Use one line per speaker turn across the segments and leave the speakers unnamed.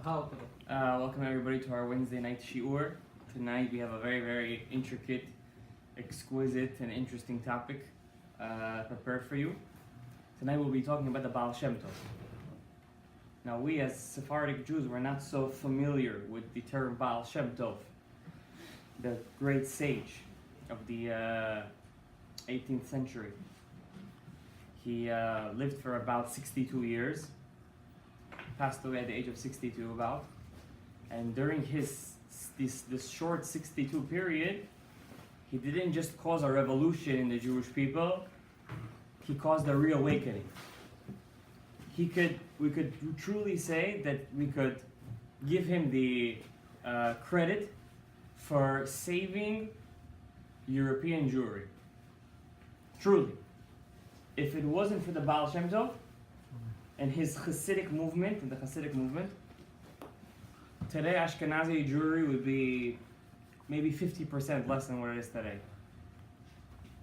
Welcome everybody to our Wednesday night shiur. Tonight we have a very, very intricate, exquisite, and interesting topic prepared for you. Tonight we'll be talking about the Baal Shem Tov. Now we as Sephardic Jews, we're not so familiar with the term Baal Shem Tov, the great sage of the 18th century. He lived for about 62 years, passed away at the age of 62 about, and during this short 62 period, he didn't just cause a revolution in the Jewish people, he caused a reawakening. We could truly say that we could give him the credit for saving European Jewry. Truly. If it wasn't for the Baal Shem Tov and his Hasidic movement, today Ashkenazi Jewry would be maybe 50% less than what it is today.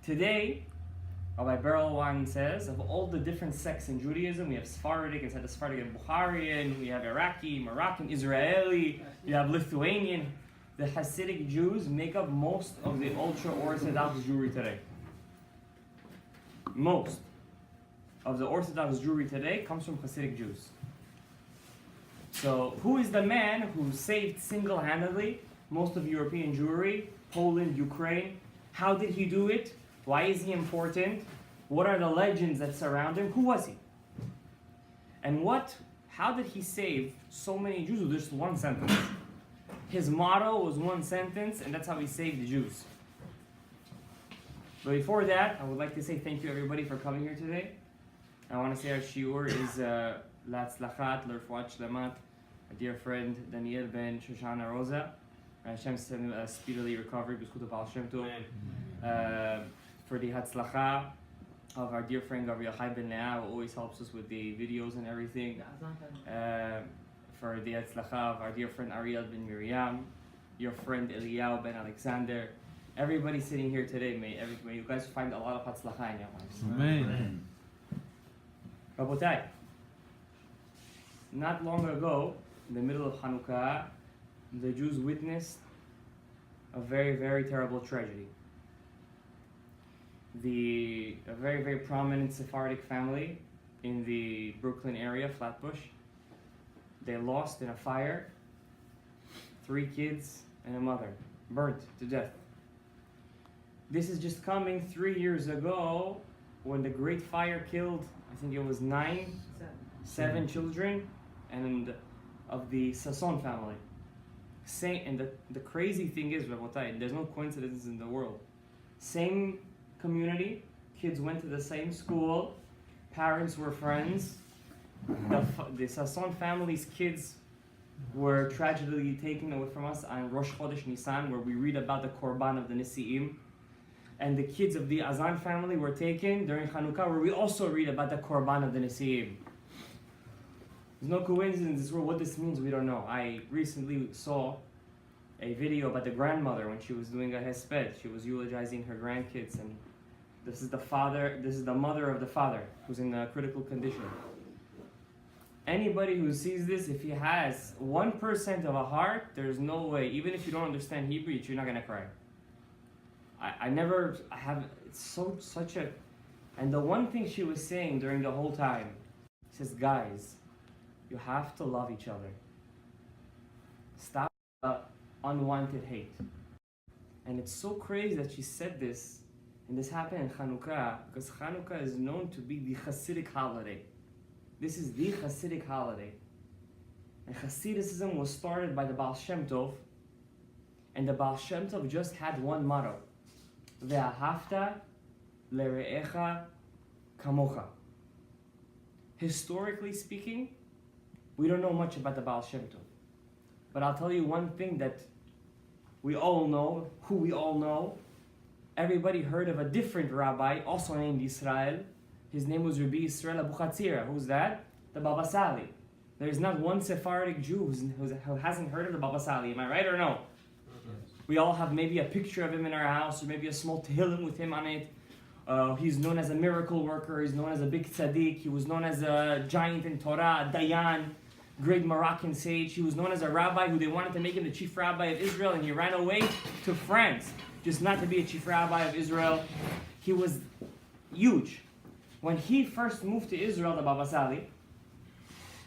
Today, Rabbi Berelwan says, of all the different sects in Judaism, we have Sephardic, inside the Sephardic and Bukharian, we have Iraqi, Moroccan, Israeli, you have Lithuanian. The Hasidic Jews make up most of the ultra-Orthodox Jewry today. Most of the Orthodox Jewry today comes from Hasidic Jews. So, who is the man who saved single-handedly most of European Jewry, Poland, Ukraine? How did he do it? Why is he important? What are the legends that surround him? Who was he? And how did he save so many Jews with just one sentence? His motto was one sentence, and that's how he saved the Jews. But before that, I would like to say thank you everybody for coming here today. I want to say our shiur is La'atzlachat, L'Refuat Shlemat, a dear friend Daniel ben Shoshana Rosa. Hashem speedily recovered b'zchut of Baal Shem Tov. For the Hatzlacha of our dear friend Yohai ben Leah, who always helps us with the videos and everything. For the Hatzlacha of our dear friend Ariel ben Miriam, your friend Eliyahu ben Alexander. Everybody sitting here today, may you guys find a lot of Hatzlacha in your lives.
Amen.
Rabotai, not long ago, in the middle of Hanukkah, the Jews witnessed a very, very terrible tragedy. A very, very prominent Sephardic family in the Brooklyn area, Flatbush, they lost in a fire 3 kids and a mother, burnt to death. This is just coming 3 years ago when the Great Fire killed, I think it was 7 children, and of the Sasson family. And the crazy thing is, Rabotai, there's no coincidences in the world. Same community, kids went to the same school, parents were friends. The Sasson family's kids were tragically taken away from us on Rosh Chodesh Nisan, where we read about the Korban of the Nisi'im. And the kids of the Azan family were taken during Hanukkah, where we also read about the Korban of the Nisi'im. There's no coincidence in this world. What this means, we don't know. I recently saw a video about the grandmother when she was doing a hesped. She was eulogizing her grandkids, and this is the mother of the father, who's in a critical condition. Anybody who sees this, if he has 1% of a heart, there's no way, even if you don't understand Hebrew, you're not gonna cry. And the one thing she was saying during the whole time, she says, guys, you have to love each other. Stop unwanted hate. And it's so crazy that she said this, and this happened in Hanukkah, because Hanukkah is known to be the Hasidic holiday. This is the Hasidic holiday. And Hasidism was started by the Baal Shem Tov, and the Baal Shem Tov just had one motto: Ve'ahavta lere'echa kamocha. Historically speaking, we don't know much about the Baal Shem Tov. But I'll tell you one thing that we all know. Everybody heard of a different rabbi, also named Israel. His name was Rabbi Israel Abuchatzira. Who's that? The Baba Sali. There is not one Sephardic Jew who hasn't heard of the Baba Sali. Am I right or no? Yes. We all have maybe a picture of him in our house, or maybe a small tehillim with him on it. He's known as a miracle worker. He's known as a big tzaddik. He was known as a giant in Torah, a dayan. great Moroccan sage. He was known as a rabbi who they wanted to make him the chief rabbi of Israel, and he ran away to France just not to be a chief rabbi of Israel. He was huge. When he first moved to Israel, the Baba Sali,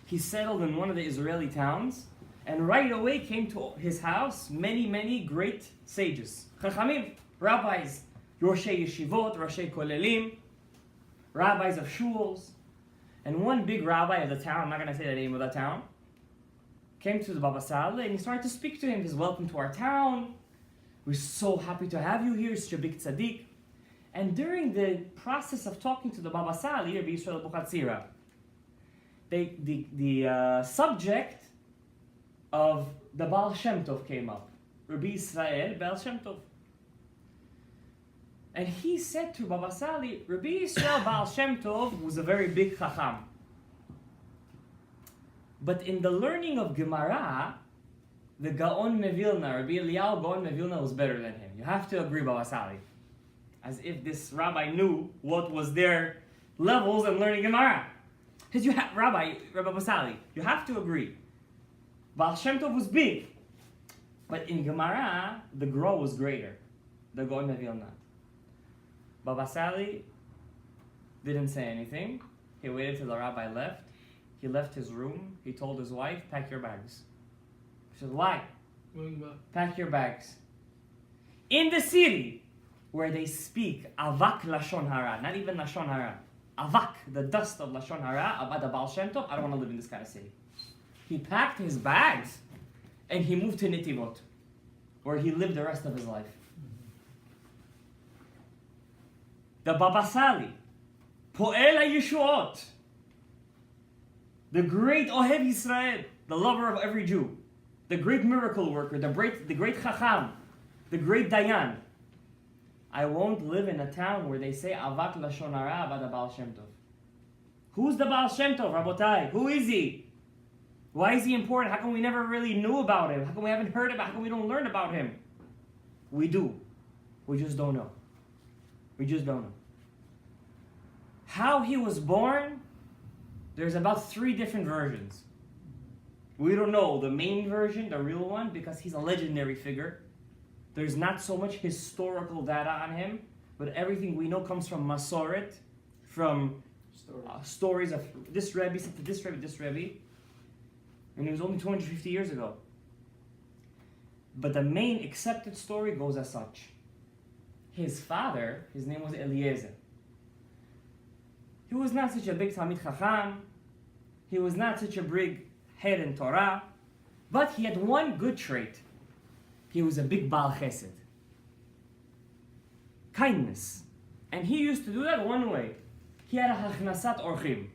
he settled in one of the Israeli towns, and right away came to his house many great sages, chachamim, rabbis, roshei yeshivot, roshei kolelim, rabbis of shuls. And one big rabbi of the town, I'm not going to say the name of the town, came to the Baba Sali and he started to speak to him. He says, welcome to our town. We're so happy to have you here, such a big tzaddik. And during the process of talking to the Baba Sali, Rabbi Yisrael Buchatzira, the subject of the Baal Shem Tov came up. Rabbi Yisrael Baal Shem Tov. And he said to Baba Sali, Rabbi Yisrael Baal Shem Tov was a very big chacham. But in the learning of Gemara, the Gaon Mevilna, Rabbi Eliyahu Gaon Mevilna was better than him. You have to agree, Baba Sali. As if this rabbi knew what was their levels in learning Gemara. Because Rabbi Baba Sali, you have to agree. Baal Shem Tov was big. But in Gemara, the Gra was greater. The Gaon Mevilna. Baba Sali didn't say anything. He waited till the rabbi left. He left his room. He told his wife, pack your bags. She said, why? Pack your bags. In the city where they speak Avak Lashon Hara, not even Lashon Hara, Avak, the dust of Lashon Hara, about the Baal Shem Tov, I don't want to live in this kind of city. He packed his bags and he moved to Nitivot, where he lived the rest of his life. The Baba Sali, Poel HaYeshuot, the great Ohev Yisrael, the lover of every Jew, the great miracle worker, the great Chacham, the great Dayan. I won't live in a town where they say Avak Lashon Hara about the Baal Shem Tov. Who's the Baal Shem Tov, Rabotai? Who is he? Why is he important? How come we never really knew about him? How come we haven't heard about him? How come we don't learn about him? We do. We just don't know. We just don't know. How he was born, there's about 3 different versions. We don't know the main version, the real one, because he's a legendary figure. There's not so much historical data on him, but everything we know comes from Masoret, from stories of this Rebbe said to this Rebbe, this Rebbe. And it was only 250 years ago. But the main accepted story goes as such. His father, his name was Eliezer. He was not such a big Talmid Chacham. He was not such a big head in Torah. But he had one good trait. He was a big Baal Chesed. Kindness. And he used to do that one way. He had a Hachnasat Orchim.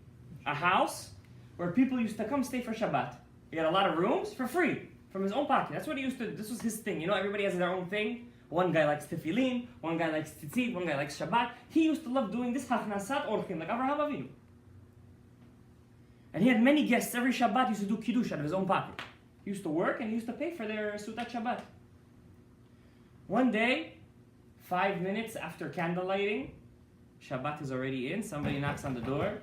A house where people used to come stay for Shabbat. He had a lot of rooms for free. From his own pocket. That's what he used to do. This was his thing. You know, everybody has their own thing. One guy likes tefillin, one guy likes tzitzit, one guy likes Shabbat. He used to love doing this hachnasat orchim, like Avraham Avinu. And he had many guests. Every Shabbat he used to do kiddush out of his own pocket. He used to work and he used to pay for their sudat Shabbat. One day, 5 minutes after candle lighting, Shabbat is already in, somebody knocks on the door,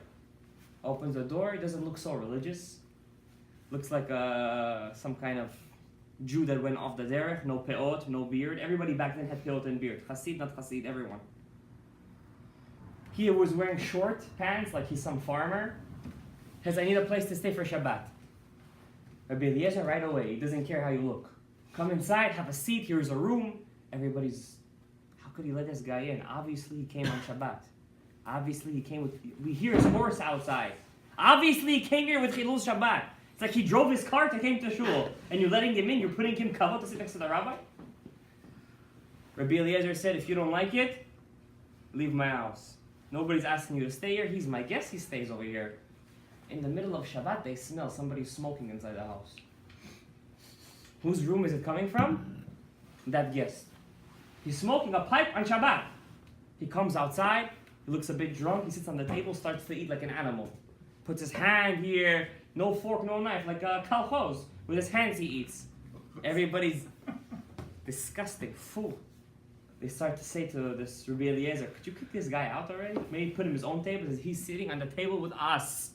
opens the door, he doesn't look so religious. Looks like some kind of Jew that went off the derech, no peot, no beard. Everybody back then had peot and beard. Chassid, not Chassid, everyone. He was wearing short pants like he's some farmer. He says, I need a place to stay for Shabbat. Rabbi Eliezer right away, he doesn't care how you look. Come inside, have a seat, here's a room. Everybody's, how could he let this guy in? Obviously he came on Shabbat. Obviously he came with, we hear his horse outside. Obviously he came here with Chilul Shabbat. It's like he drove his cart and came to shul, and you're letting him in, you're putting him kavod to sit next to the rabbi? Rabbi Eliezer said, if you don't like it, leave my house. Nobody's asking you to stay here, he's my guest, he stays over here. In the middle of Shabbat, they smell somebody smoking inside the house. Whose room is it coming from? That guest. He's smoking a pipe on Shabbat. He comes outside, he looks a bit drunk, he sits on the table, starts to eat like an animal. Puts his hand here, no fork, no knife, like a kalchoz. With his hands he eats. Everybody's disgusting, full. They start to say to this Rabbi Eliezer, could you kick this guy out already? Maybe put him his own table, because he's sitting on the table with us.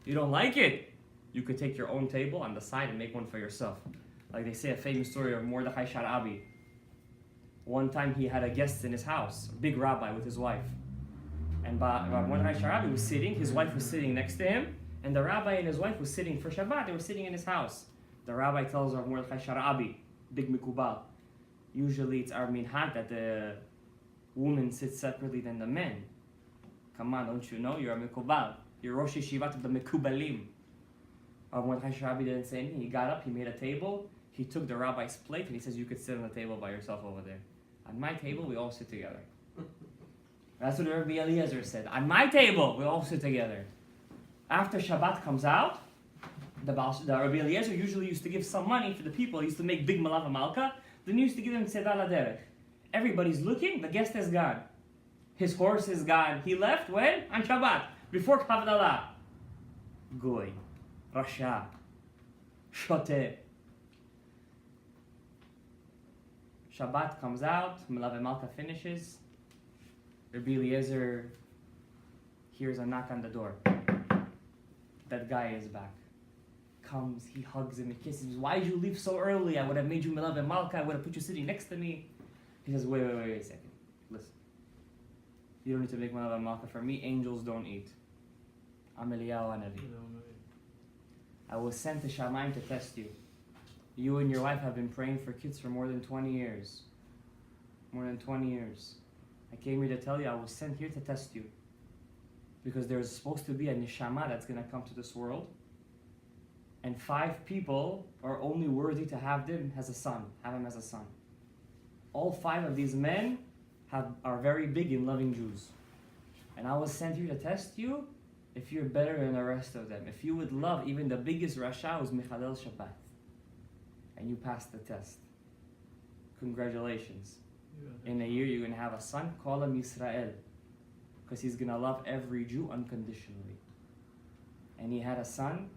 You don't like it? you could take your own table on the side and make one for yourself. Like they say a famous story of Mordechai Sharabi. One time he had a guest in his house, a big rabbi with his wife. And Mordechai Sharabi was sitting, his wife was sitting next to him, and the rabbi and his wife was sitting for Shabbat, they were sitting in his house. The rabbi tells Rav Mordechai Sharabi, big mikubal, usually it's our minhag that the woman sits separately than the men. Come on, don't you know? You're a mikubal. You're Rosh Yeshivat of the Mekubalim. Rav Mordechai Sharabi didn't say anything. He got up, he made a table, he took the rabbi's plate, and he says, you could sit on the table by yourself over there. On my table, we all sit together. That's what Rabbi Eliezer said. On my table, we all sit together. After Shabbat comes out, the Rabbi Eliezer usually used to give some money for the people. He used to make big malava malka. Then he used to give them tzedakah laderech. Everybody's looking, the guest is gone. His horse is gone. He left when? On Shabbat, before Kavdalah. Goy, Rasha, Shote. Shabbat comes out, malava malka finishes. Rabbi Eliezer hears a knock on the door. That guy is back. Comes, he hugs him, he kisses him. Why did you leave so early? I would have made you Milav and Malka. I would have put you sitting next to me. He says, wait a second. Listen. You don't need to make Milav and Malka for me. Angels don't eat. I'm Eliyahu Hanavi. I was sent to Shamayim to test you. You and your wife have been praying for kids for more than 20 years. More than 20 years. I came here to tell you I was sent here to test you. Because there's supposed to be a neshama that's going to come to this world. And 5 people are only worthy to have him as a son. Have him as a son. All 5 of these men are very big in loving Jews. And I was sent here to test you if you're better than the rest of them. If you would love even the biggest Rasha who's Mechalel Shabbat. And you passed the test. Congratulations. In a year you're going to have a son, call him Yisrael. Because he's going to love every Jew unconditionally. And he had a son,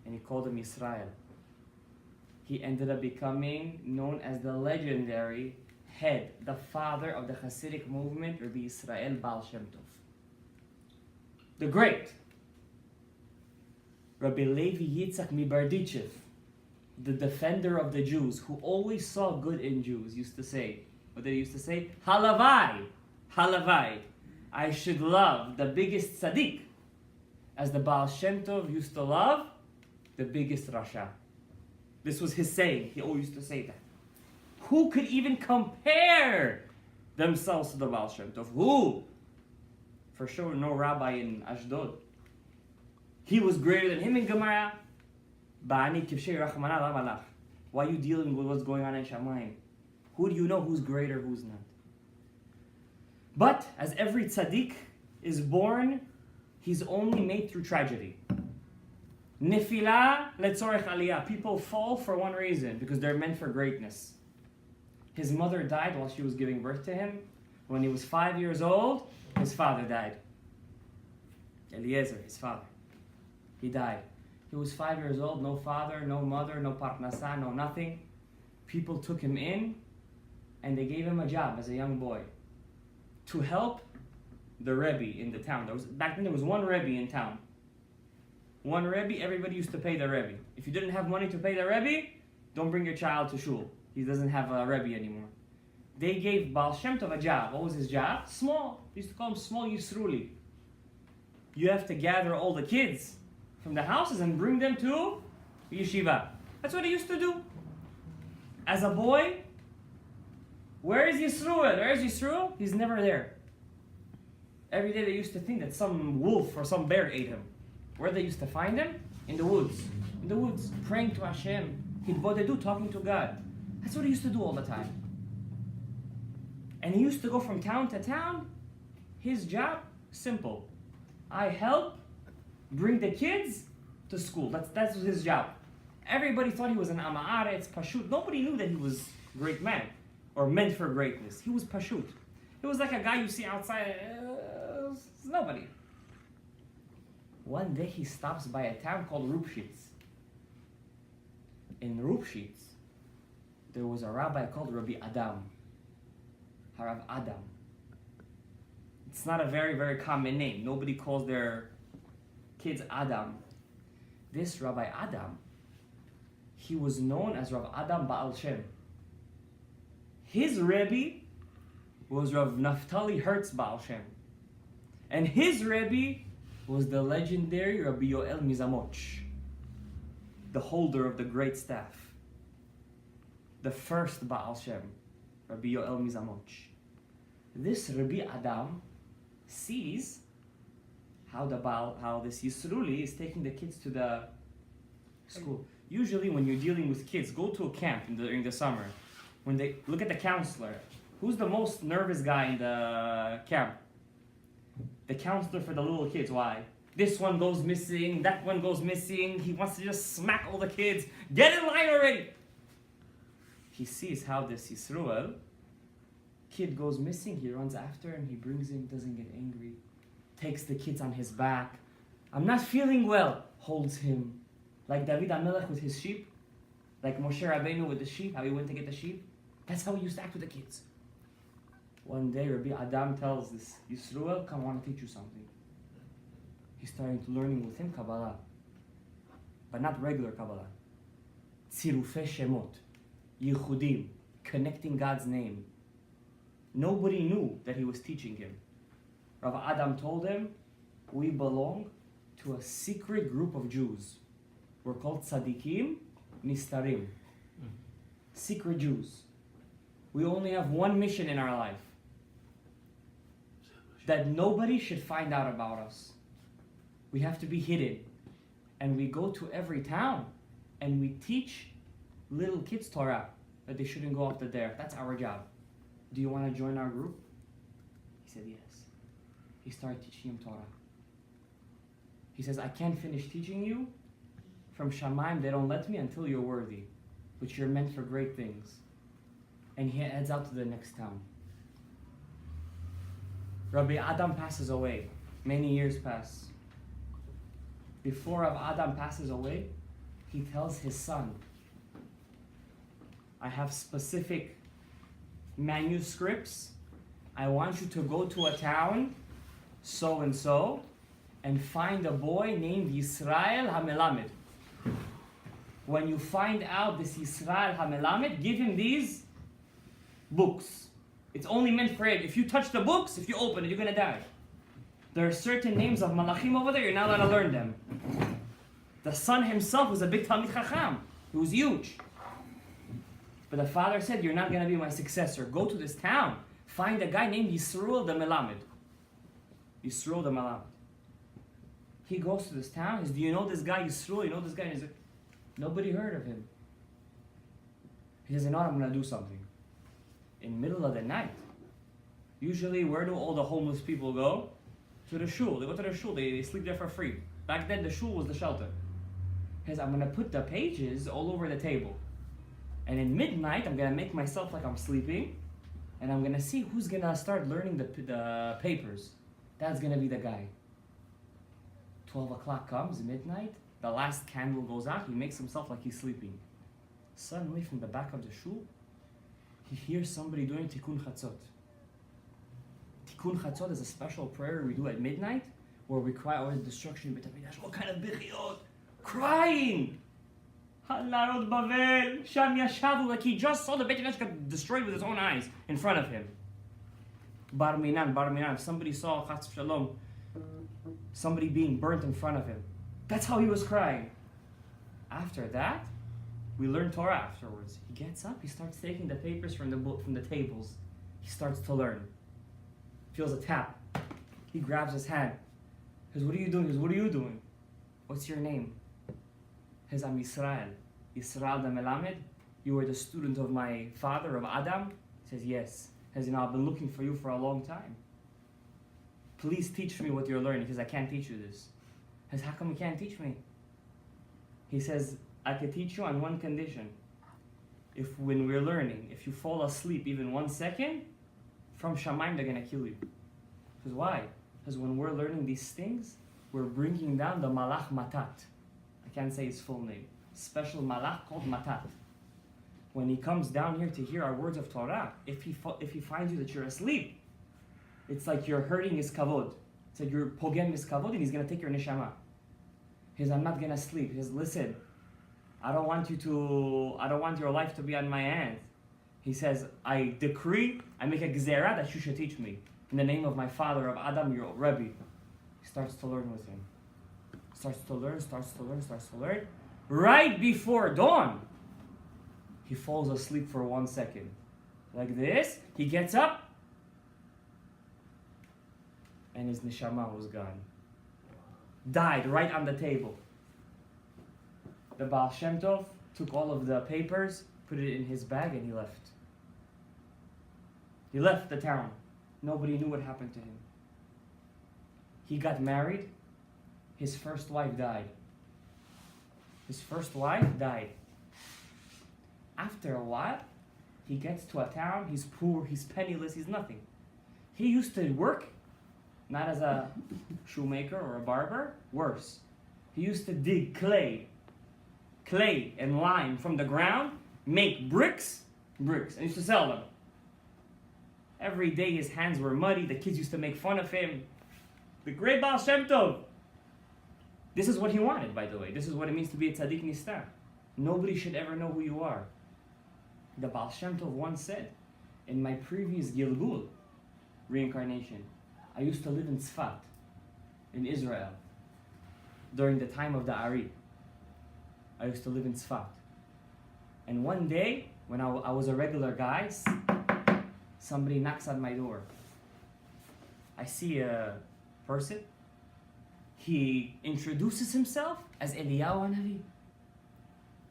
and he called him Yisrael. He ended up becoming known as the legendary head, the father of the Hasidic movement, Rabbi Yisrael Baal Shem Tov. The great Rabbi Levi Yitzchak Mibardichev, the defender of the Jews, who always saw good in Jews, used to say, what did he used to say? Halavai, halavai, I should love the biggest tzaddik, as the Baal Shem Tov used to love the biggest Rasha. This was his saying. He always used to say that. Who could even compare themselves to the Baal Shem Tov? Who? For sure, no rabbi in Ashdod. He was greater than him in Gemara. Why are you dealing with what's going on in Shamayim? Who do you know who's greater, who's not? But as every tzaddik is born, he's only made through tragedy. Nefila letzorech aliyah. People fall for one reason, because they're meant for greatness. His mother died while she was giving birth to him. When he was 5 years old, his father died. Eliezer, his father. He died. He was 5 years old, no father, no mother, no parnasa, no nothing. People took him in, and they gave him a job as a young boy to help the Rebbe in the town. Back then there was one Rebbe in town. One Rebbe, everybody used to pay the Rebbe. If you didn't have money to pay the Rebbe, don't bring your child to shul. He doesn't have a Rebbe anymore. They gave Baal Shem Tov a job. What was his job? Small. They used to call him Small Yisruli. You have to gather all the kids from the houses and bring them to yeshiva. That's what he used to do. As a boy, where is Yisroel? Where is Yisroel? He's never there. Every day they used to think that some wolf or some bear ate him. Where they used to find him? In the woods. In the woods, praying to Hashem. Hitbodedu, talking to God. That's what he used to do all the time. And he used to go from town to town. His job, simple. I help bring the kids to school. That's his job. Everybody thought he was an Ama'aretz, Pashut. Nobody knew that he was a great man or meant for greatness. He was Pashut. He was like a guy you see outside. Nobody. One day he stops by a town called Rupshitz. In Rupshitz, there was a rabbi called Rabbi Adam. Harav Adam. It's not a very, very common name. Nobody calls their kids Adam. This Rabbi Adam, he was known as Rav Adam Baal Shem. His Rebbe was Rav Naftali Hertz Baal Shem. And his Rebbe was the legendary Rabbi Yoel Mizamoch, the holder of the great staff. The first Baal Shem, Rabbi Yoel Mizamoch. This Rabbi Adam sees how this Yisruli is taking the kids to the school. Usually when you're dealing with kids, go to a camp during the summer. When they look at the counselor, who's the most nervous guy in the camp? The counselor for the little kids. Why? This one goes missing, that one goes missing. He wants to just smack all the kids. Get in line already! He sees how this Yisroel kid goes missing. He runs after him. He brings him, doesn't get angry. Takes the kids on his back. I'm not feeling well. Holds him. Like David HaMelech with his sheep. Like Moshe Rabbeinu with the sheep. How he went to get the sheep. That's how he used to act with the kids. One day, Rabbi Adam tells this Yisroel, come, I want to teach you something. He's starting to learning with him Kabbalah. But not regular Kabbalah. Tzirufei Shemot. Yichudim. Connecting God's name. Nobody knew that he was teaching him. Rav Adam told him, we belong to a secret group of Jews. We're called Tzadikim Nistarim. Secret Jews. We only have one mission in our life. That nobody should find out about us. We have to be hidden. And we go to every town and we teach little kids Torah, that they shouldn't go off the derech. That's our job. Do you want to join our group? He said yes. He started teaching him Torah. He says, I can't finish teaching you. From Shamayim, they don't let me until you're worthy. But you're meant for great things. And he heads out to the next town. Rabbi Adam passes away. Many years pass. Before Rabbi Adam passes away, he tells his son, I have specific manuscripts. I want you to go to a town, so and so, and find a boy named Yisrael HaMelamed. When you find out this Yisrael HaMelamed, give him these books. It's only meant for him. If you touch the books, if you open it, you're going to die. There are certain names of Malachim over there, you're not allowed to learn them. The son himself was a big Talmid Chacham. He was huge. But the father said, you're not going to be my successor. Go to this town. Find a guy named Yisroel the Melamed. Yisroel the Melamed. He goes to this town. He says, do you know this guy Yisroel? You know this guy? And he's like, nobody heard of him. He says, you know what? I'm going to do something. In the middle of the night. Usually, where do all the homeless people go? To the shul. They go to the shul. They sleep there for free. Back then, the shul was the shelter. He says, I'm going to put the pages all over the table. And in midnight, I'm going to make myself like I'm sleeping. And I'm going to see who's going to start learning the papers. That's going to be the guy. 12 o'clock comes, midnight. The last candle goes out. He makes himself like he's sleeping. Suddenly, from the back of the shul, he hears somebody doing Tikkun Chatzot. Tikkun Chatzot is a special prayer we do at midnight, where we cry over the destruction of Beit HaMikdash. What kind of bichiyot? Crying! Halarot Bavel, Sham Yashavu, like he just saw the Beit HaMikdash get destroyed with his own eyes in front of him. Bar Minan, if somebody saw R.Shalom, somebody being burnt in front of him. That's how he was crying. After that, we learn Torah afterwards. He gets up, he starts taking the papers from the book, from the tables. He starts to learn. Feels a tap. He grabs his hand. He says, what are you doing? He says, what are you doing? What's your name? He says, I'm Yisrael. Yisrael the Melamed. You were the student of my father, of Adam? He says, yes. He says, you know, I've been looking for you for a long time. Please teach me what you're learning. He says, I can't teach you this. He says, how come you can't teach me? He says, I can teach you on one condition. If when we're learning, if you fall asleep even 1 second, from Shamayim they're going to kill you. Because why? Because when we're learning these things, we're bringing down the Malach Matat. I can't say his full name. Special Malach called Matat. When he comes down here to hear our words of Torah, if he finds you that you're asleep, it's like you're hurting his kavod. It's like you're pogem his kavod and he's going to take your neshama. He says, I'm not gonna sleep. He says, listen, I don't want your life to be on my hands. He says, I decree, I make a gzera that you should teach me. In the name of my father, of Adam, your Rabbi. He starts to learn with him. Starts to learn. Right before dawn, he falls asleep for 1 second. Like this, he gets up, and his neshama was gone. Died right on the table. The Baal Shem Tov took all of the papers, put it in his bag, and he left. He left the town. Nobody knew what happened to him. He got married. His first wife died. After a while, he gets to a town. He's poor, he's penniless, he's nothing. He used to work, not as a shoemaker or a barber, worse. He used to dig clay and lime from the ground, make bricks, and used to sell them. Every day his hands were muddy, the kids used to make fun of him. The great Baal Shem Tov. This is what he wanted, by the way. This is what it means to be a tzaddik nistar. Nobody should ever know who you are. The Baal Shem Tov once said, in my previous Gilgul, reincarnation, I used to live in Tzfat, in Israel, during the time of the Ari. I used to live in Tzfat. And one day, when I was a regular guy, somebody knocks on my door. I see a person. He introduces himself as Eliyahu Hanavi.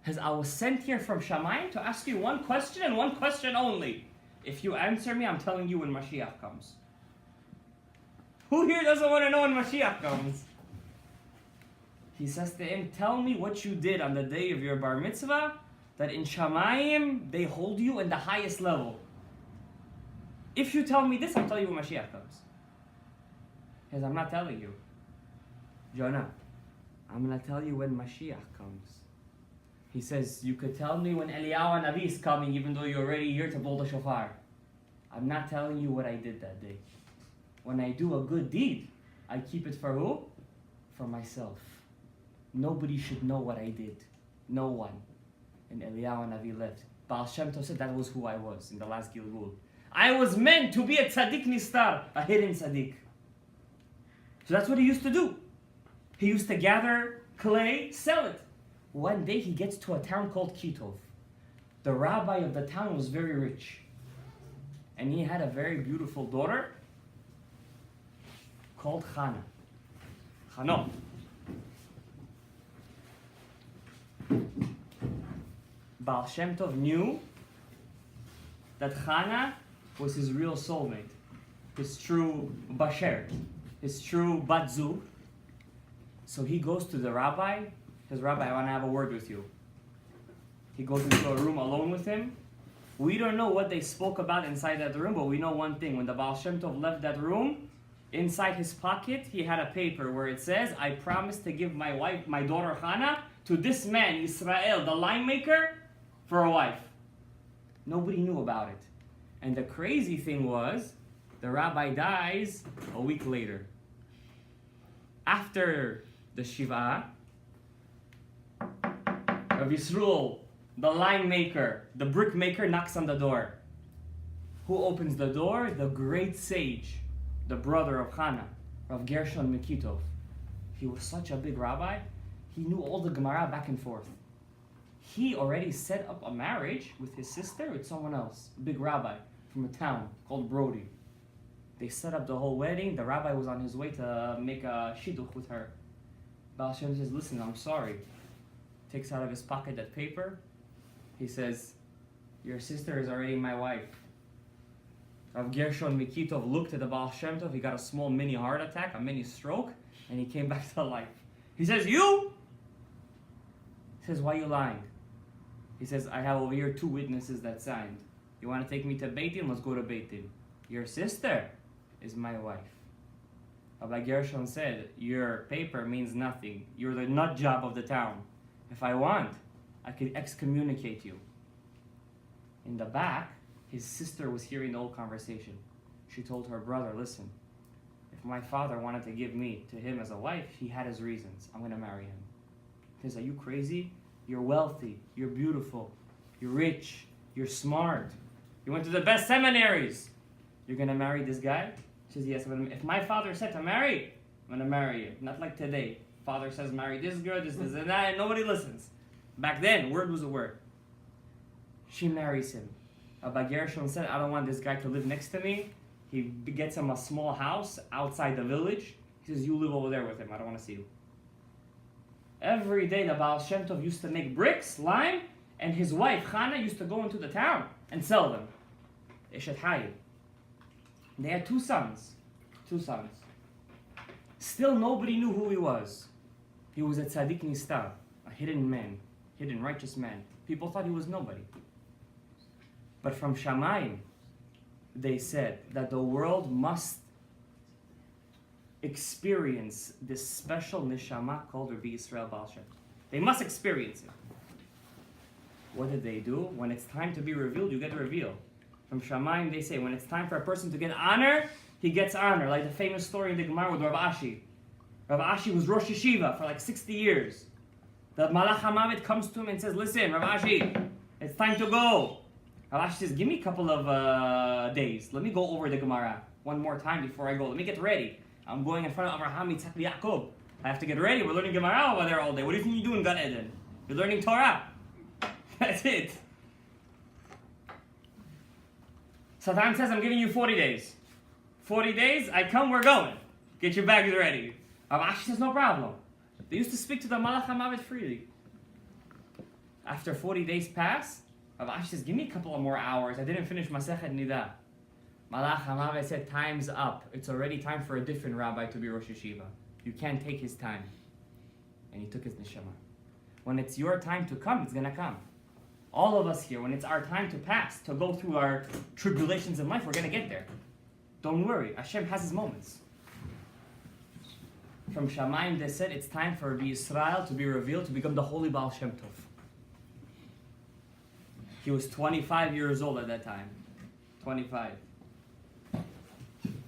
Says, I was sent here from Shamayim to ask you one question and one question only. If you answer me, I'm telling you when Mashiach comes. Who here doesn't want to know when Mashiach comes? He says to him, tell me what you did on the day of your bar mitzvah, that in Shamayim, they hold you in the highest level. If you tell me this, I'll tell you when Mashiach comes. He says, I'm not telling you. Jonah, I'm going to tell you when Mashiach comes. He says, you could tell me when Eliyahu Hanavi is coming, even though you're already here to blow the shofar. I'm not telling you what I did that day. When I do a good deed, I keep it for who? For myself. Nobody should know what I did. No one. And Eliyahu Hanavi left. Baal Shem Tov said that was who I was in the last Gilgul. I was meant to be a tzaddik nistar, a hidden tzaddik. So that's what he used to do. He used to gather clay, sell it. One day he gets to a town called Kitov. The rabbi of the town was very rich. And he had a very beautiful daughter called Hana. Hana. Baal Shem Tov knew that Hana was his real soulmate, his true basher, his true bat-zug. So he goes to the rabbi. Says, Rabbi, I want to have a word with you. He goes into a room alone with him. We don't know what they spoke about inside that room, but we know one thing. When the Baal Shem Tov left that room, inside his pocket, he had a paper where it says, I promise to give my wife, my daughter Hana, to this man, Yisrael, the lime maker, for a wife. Nobody knew about it. And the crazy thing was, the rabbi dies a week later. After the Shiva, Rav Yisrael, the lime maker, the brick maker, knocks on the door. Who opens the door? The great sage, the brother of Hana, Rav Gershon Mikitov. He was such a big rabbi, he knew all the Gemara back and forth. He already set up a marriage with his sister with someone else, a big rabbi from a town called Brody. They set up the whole wedding. The rabbi was on his way to make a shidduch with her. Baal Shem says, listen, I'm sorry. Takes out of his pocket that paper. He says, your sister is already my wife. Rav Gershon Mikitov looked at the Baal Shem Tov. He got a small mini heart attack, a mini stroke, and he came back to life. He says, you? He says, why are you lying? He says, I have over here 2 witnesses that signed. You want to take me to Beit Din? Let's go to Beit Din. Your sister is my wife. Rabbi Gershon said, your paper means nothing. You're the nut job of the town. If I want, I could excommunicate you. In the back, his sister was hearing the whole conversation. She told her brother, listen, if my father wanted to give me to him as a wife, he had his reasons. I'm going to marry him. He says, are you crazy? You're wealthy, you're beautiful, you're rich, you're smart, you went to the best seminaries. You're gonna marry this guy? She says, yes. If my father said to marry, I'm gonna marry you. Not like today. Father says marry this girl, this, and that, and nobody listens. Back then, word was a word. She marries him. Rabbi R.Shalom said, I don't want this guy to live next to me. He gets him a small house outside the village. He says, you live over there with him. I don't want to see you. Every day the Baal Shem Tov used to make bricks, lime, and his wife, Hana, used to go into the town and sell them. Eshet Hayim. They had two sons. Still nobody knew who he was. He was a tzaddik nistar, a hidden man, hidden righteous man. People thought he was nobody. But from Shamayim, they said that the world must experience this special neshama called Rabbi Yisrael Baal Shem. They must experience it. What did they do? When it's time to be revealed, you get revealed. From Shamayim, they say, when it's time for a person to get honor, he gets honor. Like the famous story in the Gemara with Rav Ashi. Rav Ashi was Rosh Yeshiva for like 60 years. The Malach HaMavet comes to him and says, listen, Rav Ashi, it's time to go. Rav Ashi says, give me a couple of days. Let me go over the Gemara one more time before I go. Let me get ready. I'm going in front of Abraham, Yitzhak, Yaakov. I have to get ready. We're learning Gemara over there all day. What do you think you do in Gadaev? You're learning Torah. That's it. Satan says, I'm giving you 40 days. 40 days, I come, we're going. Get your bags ready. Rav Ashi says, no problem. They used to speak to the Malach HaMavet freely. After 40 days pass, Rav Ashi says, give me a couple of more hours. I didn't finish Masechet Nida. Malach HaMavet said, time's up. It's already time for a different rabbi to be Rosh Yeshiva. You can't take his time. And he took his neshama. When it's your time to come, it's going to come. All of us here, when it's our time to pass, to go through our tribulations in life, we're going to get there. Don't worry. Hashem has his moments. From Shamayim, they said it's time for Rabbi Yisrael to be revealed, to become the holy Baal Shem Tov. He was 25 years old at that time. 25.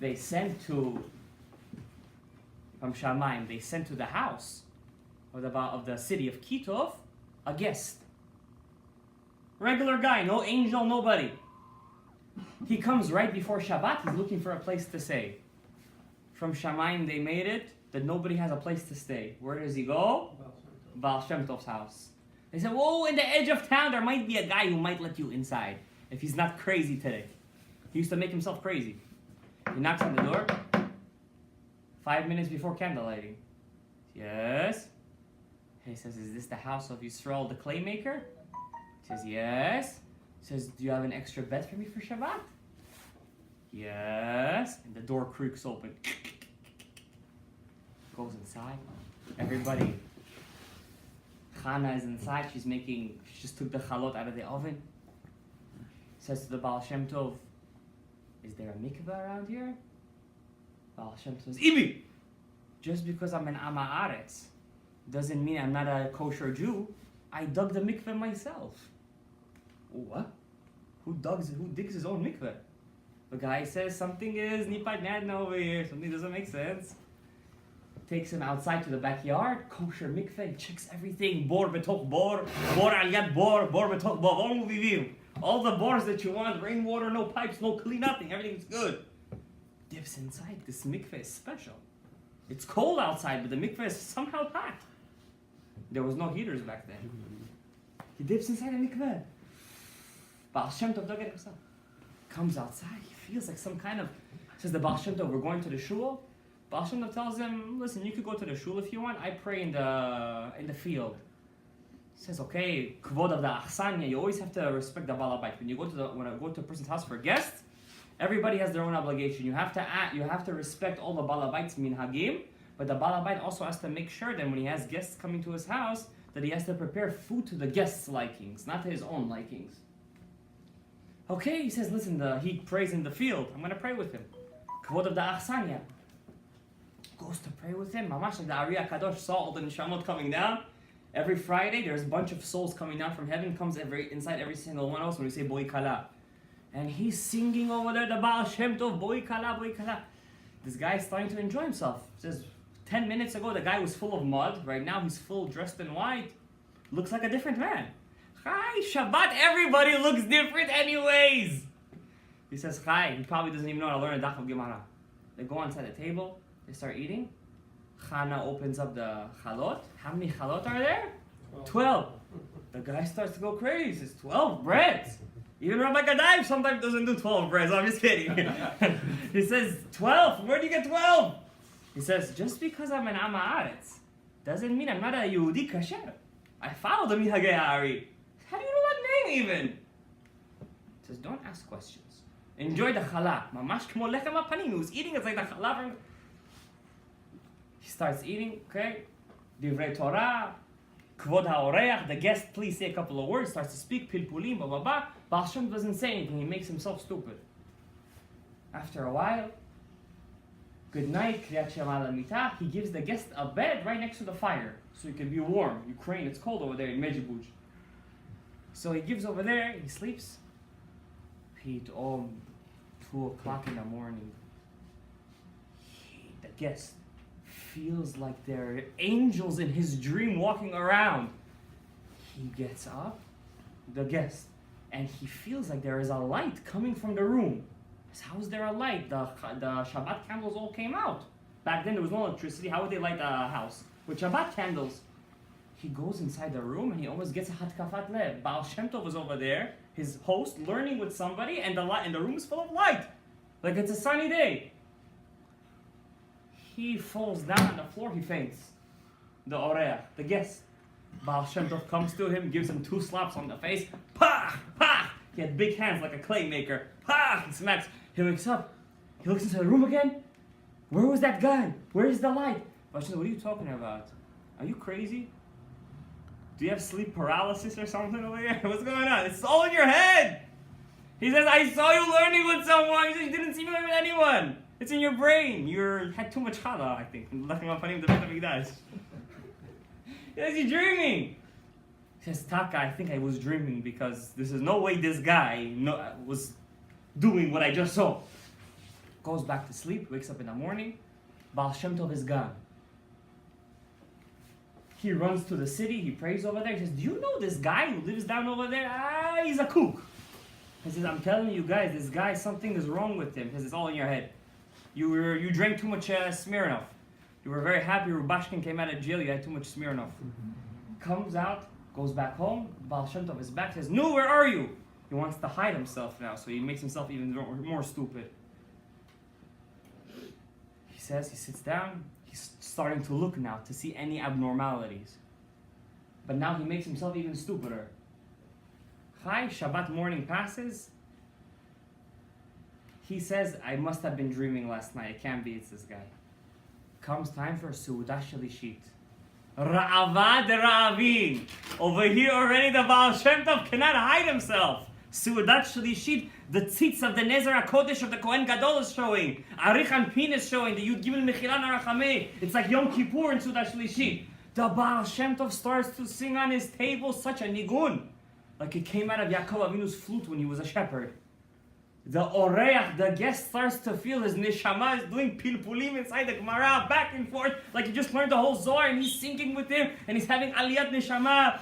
They sent to, from Shamayim, they sent to the house of the city of Kitov a guest. Regular guy, no angel, nobody. He comes right before Shabbat, he's looking for a place to stay. From Shamayim, they made it that nobody has a place to stay. Where does he go? Baal Shem Tov's house. They said, whoa, in the edge of town, there might be a guy who might let you inside, if he's not crazy today. He used to make himself crazy. He knocks on the door, 5 minutes before candlelighting. Yes? He says, is this the house of Yisrael, the clay maker? He says, yes. He says, do you have an extra bed for me for Shabbat? Yes. And the door creaks open. Goes inside. Everybody. Hana is inside. She just took the chalot out of the oven. Says to the Baal Shem Tov, is there a mikveh around here? Baal Shem Tov says, Ibi! Just because I'm an Amma Aretz doesn't mean I'm not a kosher Jew. I dug the mikveh myself. What? Who digs his own mikveh? The guy says something is nipat nadna over here. Something doesn't make sense. Takes him outside to the backyard. Kosher mikveh. Checks everything. Bor betoch bor. Bor al yad bor. Bor betoch bor. All the bors that you want. Rainwater, no pipes, no clean, nothing. Everything's good. Dips inside. This mikveh is special. It's cold outside, but the mikveh is somehow hot. There was no heaters back then. He dips inside the mikveh. Baal Shem Tov dug it himself. Comes outside. He feels like some kind of... Says the Baal Shem Tov, we're going to the shul. Baal Shem Tov tells him, listen, you could go to the shul if you want. I pray in the field. He says, okay, kvod of the achsanya, you always have to respect the balabait. When I go to a person's house for guests, everybody has their own obligation. You have to respect all the balabait's minhagim, but the balabait also has to make sure that when he has guests coming to his house, that he has to prepare food to the guests' likings, not to his own likings. Okay, he says, listen, he prays in the field. I'm going to pray with him. Kvod of the achsanya. Goes to pray with him. Mamash, like the Ari HaKadosh saw all the neshamot coming down. Every Friday, there's a bunch of souls coming down from heaven, comes inside every single one of us when we say Boi Kala. And he's singing over there, the Baal Shem Tov, Boi Kala, Boi Kala. This guy is starting to enjoy himself. He says, 10 minutes ago, the guy was full of mud. Right now, he's full dressed in white. Looks like a different man. Chai, Shabbat, everybody looks different anyways. He says, Chai, he probably doesn't even know how to learn a daf of Gemara. They go inside the table, they start eating. Hana opens up the chalot. How many chalot are there? 12. The guy starts to go crazy. He says, 12 breads. Even Rabbi Gadaev sometimes doesn't do 12 breads. I'm just kidding. He says, 12. Where do you get 12? He says, just because I'm an Am Haaretz doesn't mean I'm not a Yehudi kasher. I follow the Minhagei Ha'ari. How do you know that name even? He says, don't ask questions. Enjoy the challah. Mamash k'mo lechem hapanim. He was eating, it's like the challah from... He starts eating, okay? Divrei Torah, Kvod ha'oreach, the guest, please say a couple of words, starts to speak, pilpulim, blah, blah, blah. Baal Shem doesn't say anything, he makes himself stupid. After a while, good night, kriyat shema al mitah, he gives the guest a bed right next to the fire, so he can be warm. Ukraine, it's cold over there in Medjugorje. So he gives over there, he sleeps. Pete, 2 o'clock in the morning, the guest feels like there are angels in his dream walking around. He gets up, the guest, and he feels like there is a light coming from the room. How is there a light? The Shabbat candles all came out. Back then there was no electricity. How would they light the house? With Shabbat candles. He goes inside the room and he almost gets a hatkafat lev. Baal Shem Tov was over there, his host, learning with somebody, and the room is full of light. Like it's a sunny day. He falls down on the floor, he faints. The oreach, the guest. Baal Shem Tov comes to him, gives him 2 slaps on the face. Pah! Pah! He had big hands like a clay maker. Pah! He smacks. He wakes up. He looks into the room again. Where was that guy? Where is the light? Baal Shem Tov, what are you talking about? Are you crazy? Do you have sleep paralysis or something over here? What's going on? It's all in your head. He says, I saw you learning with someone. He says, you didn't see me learning with anyone. It's in your brain. You had too much challah, I think. He says, you're dreaming. He says, Taka, I think I was dreaming because this is no way this guy was doing what I just saw. Goes back to sleep, wakes up in the morning. Baal Shem Tov is gone. He runs to the city, he prays over there. He says, do you know this guy who lives down over there? He's a kook. He says, I'm telling you guys, this guy, something is wrong with him. He says, it's all in your head. You drank too much Smirnoff. You were very happy Rubashkin came out of jail, you had too much Smirnoff. Comes out, goes back home, Baal Shem Tov is back, says, no, where are you? He wants to hide himself now, so he makes himself even more stupid. He says, he sits down, he's starting to look now to see any abnormalities. But now he makes himself even stupider. Chai, Shabbat morning passes. He says, I must have been dreaming last night. It can't be, it's this guy. Comes time for Seudah Shalishit. Ra'ava de Ra'avin. Over here already the Baal Shem Tov cannot hide himself. Seudah Shalishit, the tzitz of the Nezer HaKodesh of the Kohen Gadol is showing. Arich Anpin is showing. The Yud Gimel Mechilan Arachameh. It's like Yom Kippur in Seudah Shalishit. The Baal Shem Tov starts to sing on his table such a nigun. Like it came out of Yaakov Avinu's flute when he was a shepherd. The oreach, the guest, starts to feel his neshama is doing pilpulim inside the Gemara, back and forth, like he just learned the whole Zohar and he's singing with him and he's having aliyat neshama.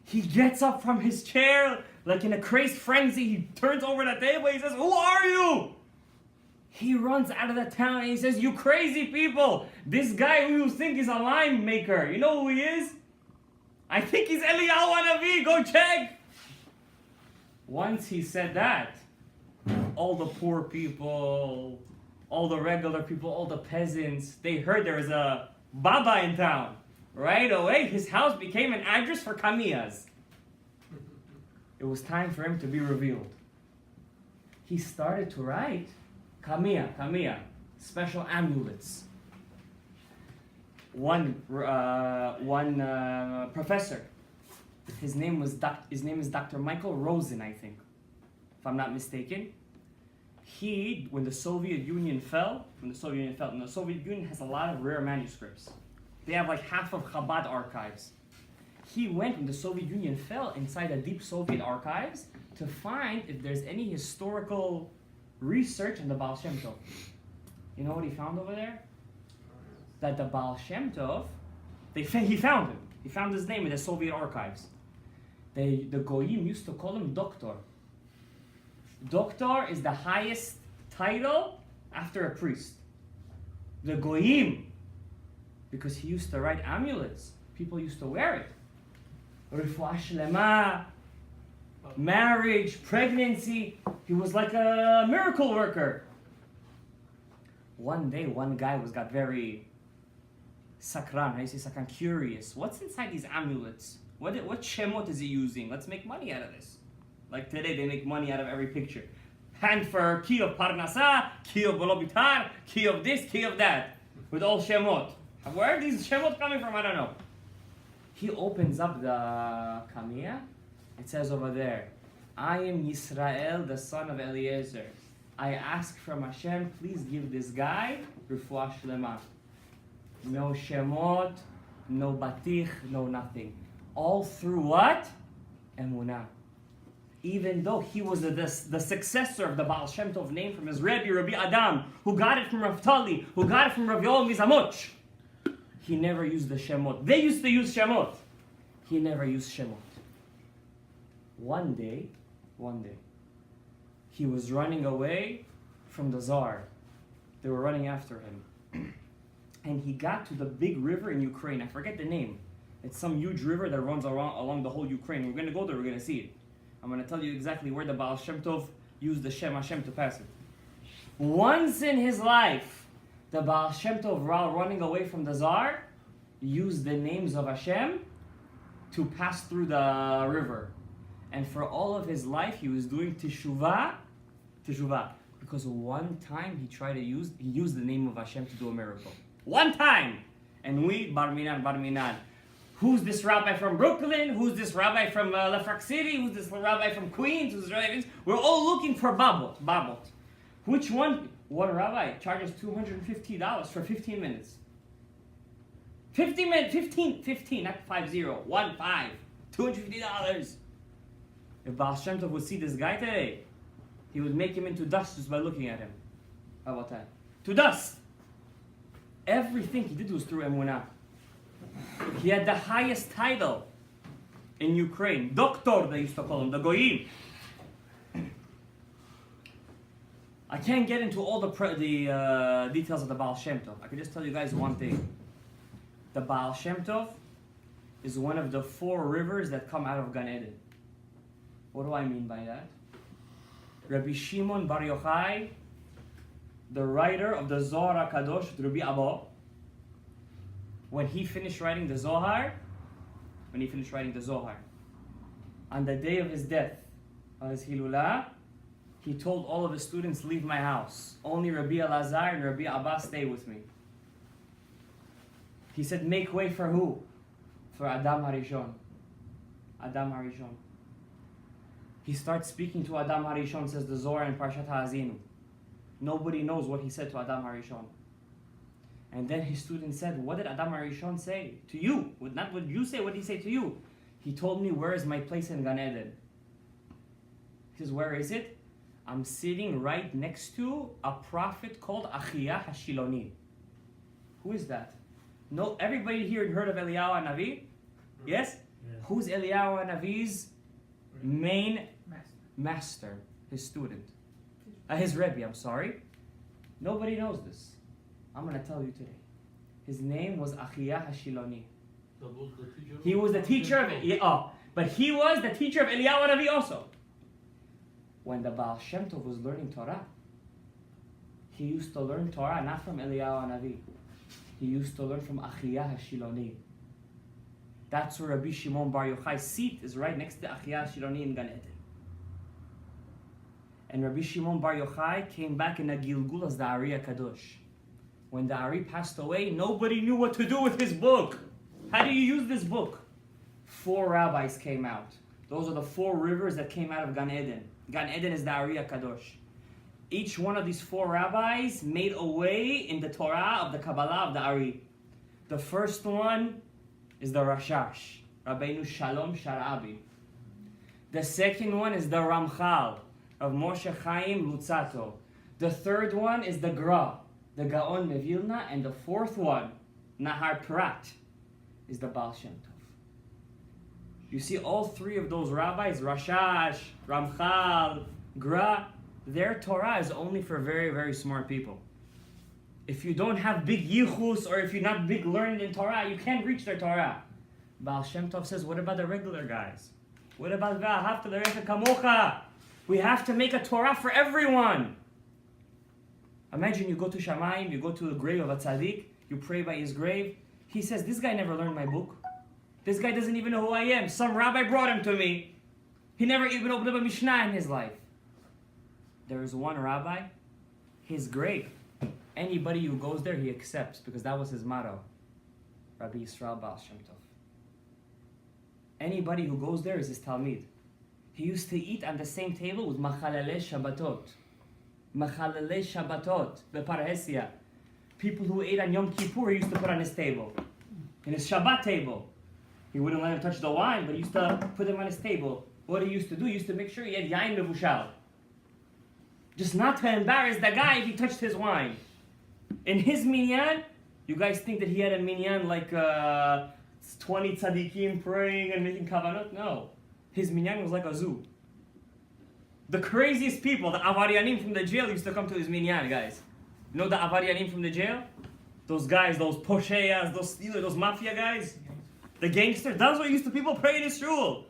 He gets up from his chair, like in a crazed frenzy, he turns over the table, he says, who are you? He runs out of the town and he says, you crazy people, this guy who you think is a lime maker, you know who he is? I think he's Eliyahu Hanavi, go check. Once he said that, all the poor people, all the regular people, all the peasants, they heard there was a Baba in town. Right away, his house became an address for kamiyas. It was time for him to be revealed. He started to write kamiya, special amulets. One professor, his name is Dr. Michael Rosen, I think, if I'm not mistaken. When the Soviet Union fell, and the Soviet Union has a lot of rare manuscripts. They have like half of Chabad archives. He went, when the Soviet Union fell, inside the deep Soviet archives to find if there's any historical research on the Baal Shem Tov. You know what he found over there? that the Baal Shem Tov, he found him. He found his name in the Soviet archives. The Goyim used to call him Doctor. Doctor is the highest title after a priest. The Goyim, because he used to write amulets. People used to wear it. Refuah Shlema, marriage, pregnancy. He was like a miracle worker. One day, one guy got very sakran. How do you say sakran? Curious. What's inside these amulets? What shemot is he using? Let's make money out of this. Like today, they make money out of every picture. Hand for key of parnasa, key of bolobitar, key of this, key of that. With all shemot. Where are these shemot coming from? I don't know. He opens up the kamiyah. It says over there, I am Yisrael, the son of Eliezer. I ask from Hashem, please give this guy refuah shlema. No shemot, no batich, no nothing. All through what? Emunah. Even though he was the successor of the Baal Shem Tov name from his Rabbi Adam, who got it from Rav Tali, who got it from Rav Yoel Mizamoch, he never used the shemot. They used to use shemot. He never used shemot. One day, he was running away from the Tsar. They were running after him. And he got to the big river in Ukraine. I forget the name. It's some huge river that runs along the whole Ukraine. We're going to go there, we're going to see it. I'm going to tell you exactly where the Baal Shem Tov used the Shem Hashem to pass it. Once in his life, the Baal Shem Tov, while running away from the Tsar, used the names of Hashem to pass through the river. And for all of his life, he was doing teshuvah, because one time he used the name of Hashem to do a miracle. One time! And we, bar minan. Who's this rabbi from Brooklyn? Who's this rabbi from Lefrak City? Who's this rabbi from Queens? Who's this rabbi? We're all looking for babot. Which one? One rabbi charges $250 for 15 minutes. 15 minutes, 15, not 50, 15, $250. If Baal Shem Tov would see this guy today, he would make him into dust just by looking at him. How about that? To dust! Everything he did was through emunah. He had the highest title in Ukraine. Doctor, they used to call him, the Goyim. I can't get into all the details of the Baal Shem Tov. I can just tell you guys one thing. The Baal Shem Tov is one of the 4 rivers that come out of Gan Eden. What do I mean by that? Rabbi Shimon bar Yohai, the writer of the Zohar HaKadosh, Rabbi Abba, when he finished writing the Zohar, on the day of his death, on his Hilulah, he told all of his students, leave my house. Only Rabbi Elazar and Rabbi Abba stay with me. He said, make way for who? For Adam Harishon. He starts speaking to Adam Harishon, says the Zohar in Parshat Ha'azinu. Nobody knows what he said to Adam Harishon. And then his student said, what did Adam Harishon say to you? Not what you say, what did he say to you? He told me, where is my place in Gan Eden? He says, where is it? I'm sitting right next to a prophet called Achiyah HaShiloni. Who is that? No, everybody here heard of Eliyahu HaNavi? Yes? Who's Eliyahu HaNavi's main master? His student. His Rabbi, I'm sorry. Nobody knows this. I'm going to tell you today. His name was Achiyah HaShiloni. He was the teacher of... but he was the teacher of Eliyahu HaNavi also. When the Baal Shem Tov was learning Torah, he used to learn Torah not from Eliyahu HaNavi. He used to learn from Achiyah HaShiloni. That's where Rabbi Shimon bar Yochai's seat is, right next to Achiyah HaShiloni in Gan Eden. And Rabbi Shimon bar Yochai came back in a Gilgul as the Ari HaKadosh. When the Ari passed away, nobody knew what to do with his book. How do you use this book? 4 rabbis came out. Those are the 4 rivers that came out of Gan Eden. Gan Eden is the Ari HaKadosh. Each one of these 4 rabbis made a way in the Torah of the Kabbalah of the Ari. The first one is the Rashash, Rabbeinu Shalom Sharabi. The second one is the Ramchal, of Moshe Chaim Lutzato. The third one is the Gra, the Gaon Mevilna. And the fourth one Nahar Prat, is the Baal Shem Tov. You see, all three of those rabbis, Rashash, Ramchal, Gra, their Torah is only for very, very smart people. If you don't have big yichus, or if you're not big learned in Torah, you can't reach their Torah. Baal Shem Tov says, what about the regular guys? What about V'ahavta l'recha kamocha? We have to make a Torah for everyone. Imagine you go to Shamayim, you go to the grave of a tzaddik, you pray by his grave. He says, this guy never learned my book. This guy doesn't even know who I am. Some rabbi brought him to me. He never even opened up a Mishnah in his life. There is one rabbi, his grave. Anybody who goes there, he accepts, because that was his motto. Rabbi Yisrael Baal Shem Tov. Anybody who goes there is his Talmid. He used to eat on the same table with Machalalei Shabbatot. Machalalei Shabbatot, the Parhesia. People who ate on Yom Kippur, he used to put on his table. In his Shabbat table. He wouldn't let him touch the wine, but he used to put them on his table. What he used to do, he used to make sure he had Yain Mevushal. Just not to embarrass the guy if he touched his wine. In his minyan, you guys think that he had a minyan like 20 tzaddikim praying and making kavanot? No. His minyan was like a zoo. The craziest people, the avaryanim from the jail used to come to his minyan, guys. You know the avaryanim from the jail? Those guys, those posheyas, those stealers, those mafia guys? The gangsters, that's what used to people pray in his shul.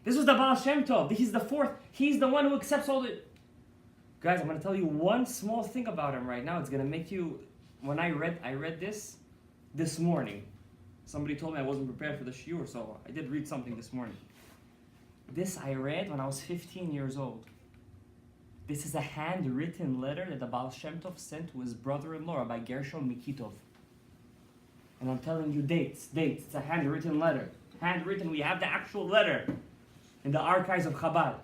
This was the Baal Shem Tov. He's the fourth. He's the one who accepts all the... Guys, I'm going to tell you one small thing about him right now. It's going to make you... When I read this morning. Somebody told me I wasn't prepared for the shiur, so I did read something this morning. This I read when I was 15 years old. This is a handwritten letter that the Baal Shem Tov sent to his brother-in-law, Rabbi Gershon Mikitov. And I'm telling you dates. It's a handwritten letter. Handwritten, we have the actual letter in the archives of Chabad.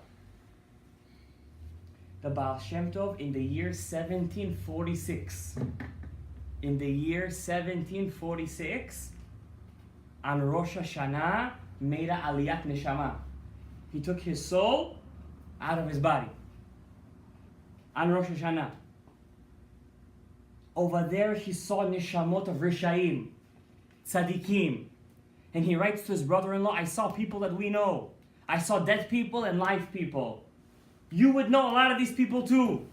The Baal Shem Tov in the year 1746. In the year 1746, on Rosh Hashanah, made a aliyat neshama. He took his soul out of his body. On Rosh Hashanah. Over there, he saw neshamot of Rishaim, tzaddikim. And he writes to his brother-in-law, I saw people that we know. I saw dead people and live people. You would know a lot of these people too.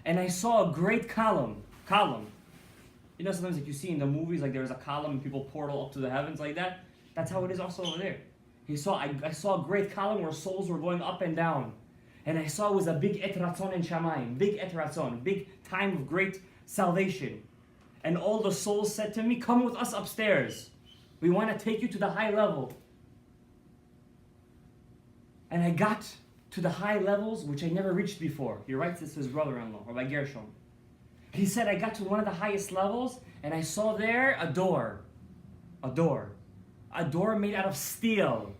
And I saw a great column. You know, sometimes like you see in the movies, like there's a column and people portal up to the heavens like that. That's how it is also over there. I saw a great column where souls were going up and down. And I saw it was a big et ratzon in Shamayim. Big et ratzon. Big time of great salvation. And all the souls said to me, come with us upstairs. We want to take you to the high level. And I got to the high levels which I never reached before. He writes this to his brother-in-law, Rabbi Gershon. He said, I got to one of the highest levels and I saw there a door. A door made out of steel.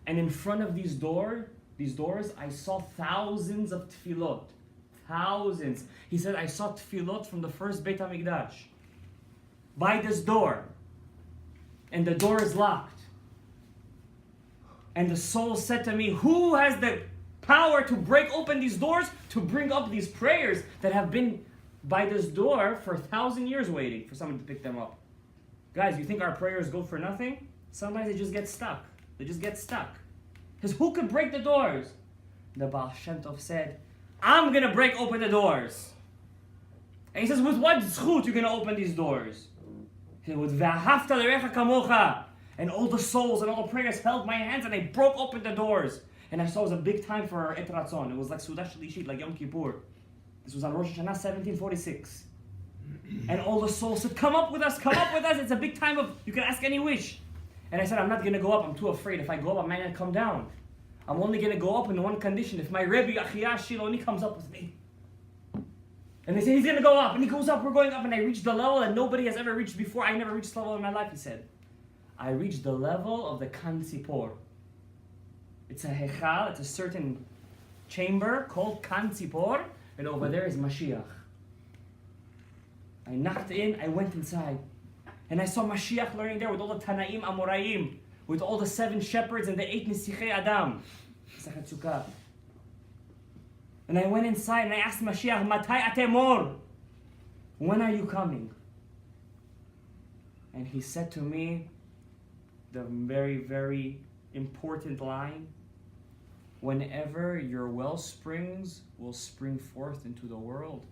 And in front of these doors, I saw thousands of tefillot. Thousands. He said, I saw tefillot from the first Beit HaMikdash. By this door. And the door is locked. And the soul said to me, who has the power to break open these doors, to bring up these prayers that have been by this door for 1,000 years waiting for someone to pick them up? Guys, you think our prayers go for nothing? Sometimes they just get stuck. Because who could break the doors? The Baal Shem Tov said, I'm going to break open the doors. And he says, with what zchut you're going to open these doors? He said, with V'ahavta l'recha kamocha. And all the souls and all the prayers held my hands and I broke open the doors. And I saw it was a big time for Et Ratzon. It was like Sudah Shlishit, like Yom Kippur. This was on Rosh Hashanah 1746. And all the souls said, come up with us. It's a big time of, you can ask any wish. And I said, I'm not going to go up. I'm too afraid. If I go up, I might not come down. I'm only going to go up in one condition. If my Rebbe, Achiyah Shiloni, comes up with me. And they said, he's going to go up. And he goes up, we're going up. And I reached the level that nobody has ever reached before. I never reached this level in my life, he said. I reached the level of the Kan Tzipor. It's a hechal, it's a certain chamber called Kan Tzipor. And over there is Mashiach. I knocked in, I went inside. And I saw Mashiach learning there with all the Tanaim Amoraim, with all the 7 shepherds and the 8 Nisichei Adam. And I went inside and I asked Mashiach, Matai atemor? When are you coming? And he said to me the very, very important line: whenever your well springs will spring forth into the world,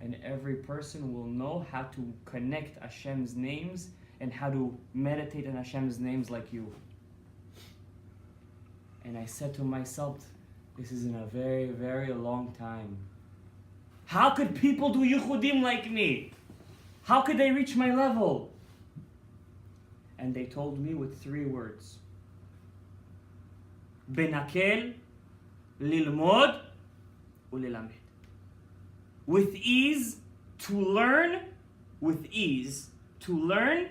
and every person will know how to connect Hashem's names and how to meditate on Hashem's names like you. And I said to myself, this is in a very, very long time. How could people do Yehudim like me? How could they reach my level? And they told me with 3 words: Benakel, lilmod, ulilamed. With ease to learn, with ease to learn,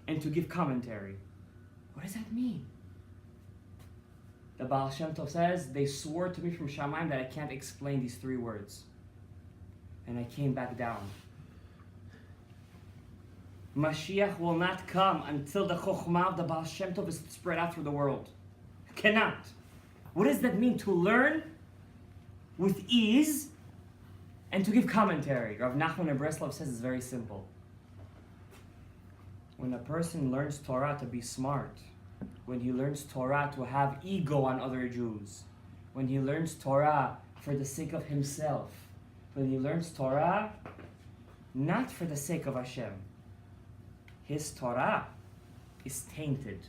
and to give commentary. What does that mean? The Baal Shem Tov says, they swore to me from Shamayim that I can't explain these 3 words. And I came back down. Mashiach will not come until the Chokhmah of the Baal Shem Tov is spread out through the world. Cannot. What does that mean? To learn with ease and to give commentary. Rav Nachman of Breslov says it's very simple. When a person learns Torah to be smart, when he learns Torah to have ego on other Jews, when he learns Torah for the sake of himself, when he learns Torah not for the sake of Hashem, his Torah is tainted.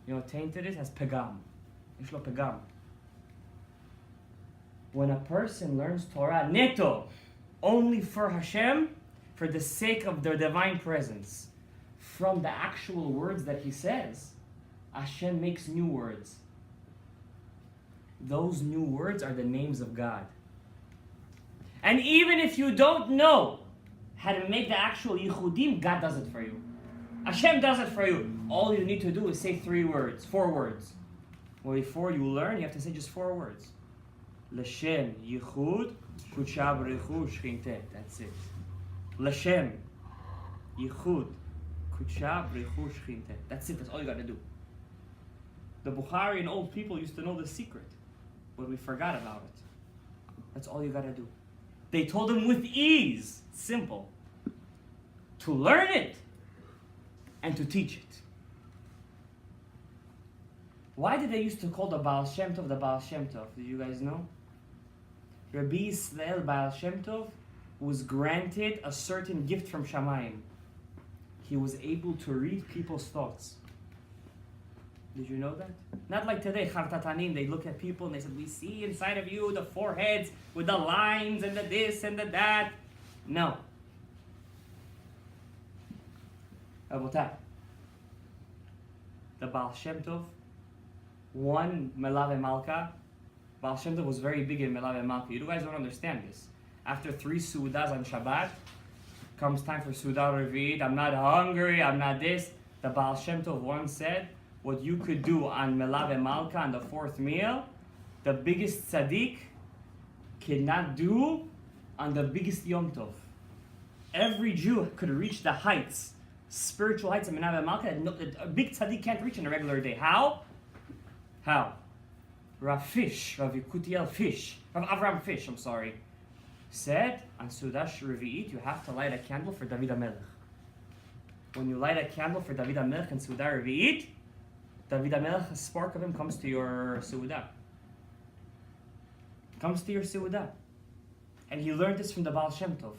You know what tainted is? Has pegam. Yesh lo pegam. When a person learns Torah neto, only for Hashem, for the sake of the divine presence, from the actual words that he says, Hashem makes new words. Those new words are the names of God. And even if you don't know how to make the actual Yichudim, God does it for you. Hashem does it for you. All you need to do is say 4 words. Well, before you learn, you have to say just 4 words. L'Shem Yichud Kudsha B'Rechu Shchintet. That's it. L'Shem Yichud Kudsha B'Rechu Shchintet. That's it. That's all you got to do. The Bukhari and old people used to know the secret, but we forgot about it. That's all you got to do. They told him with ease, simple, to learn it and to teach it. Why did they used to call the Baal Shem Tov the Baal Shem Tov? Did you guys know? Rabbi Yisrael Baal Shem Tov was granted a certain gift from Shamayim. He was able to read people's thoughts. Did you know that? Not like today, Chartatanim, they look at people and they said, we see inside of you the foreheads with the lines and the this and the that. No. Rabotai, the Baal Shem Tov won Melave Malka. Baal Shem Tov was very big in Melave Malka. You guys don't understand this. After 3 Sudas on Shabbat, comes time for Suda Revi'it. I'm not hungry, I'm not this. The Baal Shem Tov once said, what you could do on Melave Malka on the 4th meal, the biggest tzaddik cannot do on the biggest Yom Tov. Every Jew could reach the heights, spiritual heights of Melave Malka that a big tzaddik can't reach on a regular day. How? Rav Yekutiel Fish, Rav Avram Fish, said on Sudash Revi'it, you have to light a candle for David HaMelech. When you light a candle for David HaMelech in Suda Revi'it, David HaMelech, a spark of him comes to your Seudah. Comes to your Seudah. And he learned this from the Baal Shem Tov.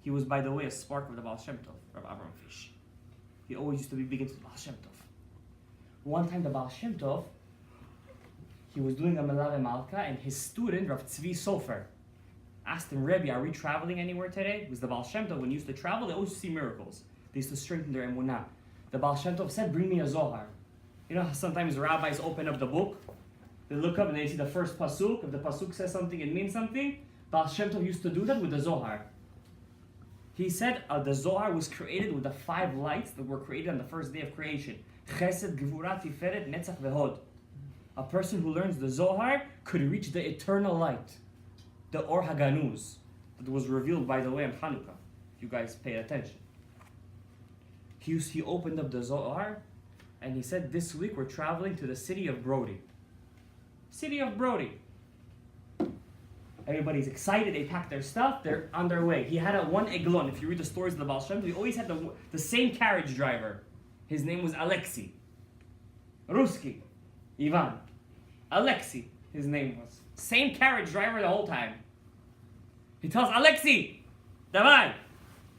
He was, by the way, a spark of the Baal Shem Tov, Rav Avram Fish. He always used to be big into the Baal Shem Tov. One time the Baal Shem Tov, he was doing a Melave Malka, and his student, Rav Tzvi Sofer, asked him, Rabbi, are we traveling anywhere today? It was the Baal Shem Tov. When he used to travel, they always see miracles. They used to strengthen their emunah. The Baal Shem Tov said, bring me a Zohar. You know how sometimes rabbis open up the book, they look up and they see the first pasuk. If the pasuk says something, it means something. Baal Shem Tov used to do that with the Zohar. He said the Zohar was created with the 5 lights that were created on the first day of creation. Chesed, Gevurah, Tiferet, Netzach, Vehod. A person who learns the Zohar could reach the eternal light, the Or HaGanuz, that was revealed, by the way, on Hanukkah, if you guys pay attention. He opened up the Zohar, and he said, this week we're traveling to the city of Brody. City of Brody. Everybody's excited. They pack their stuff. They're on their way. He had one eglon. If you read the stories of the Baal Shem Tov, he always had the same carriage driver. His name was Alexei. Ruski. Ivan. Alexei, his name was. Same carriage driver the whole time. He tells Alexei, Davai,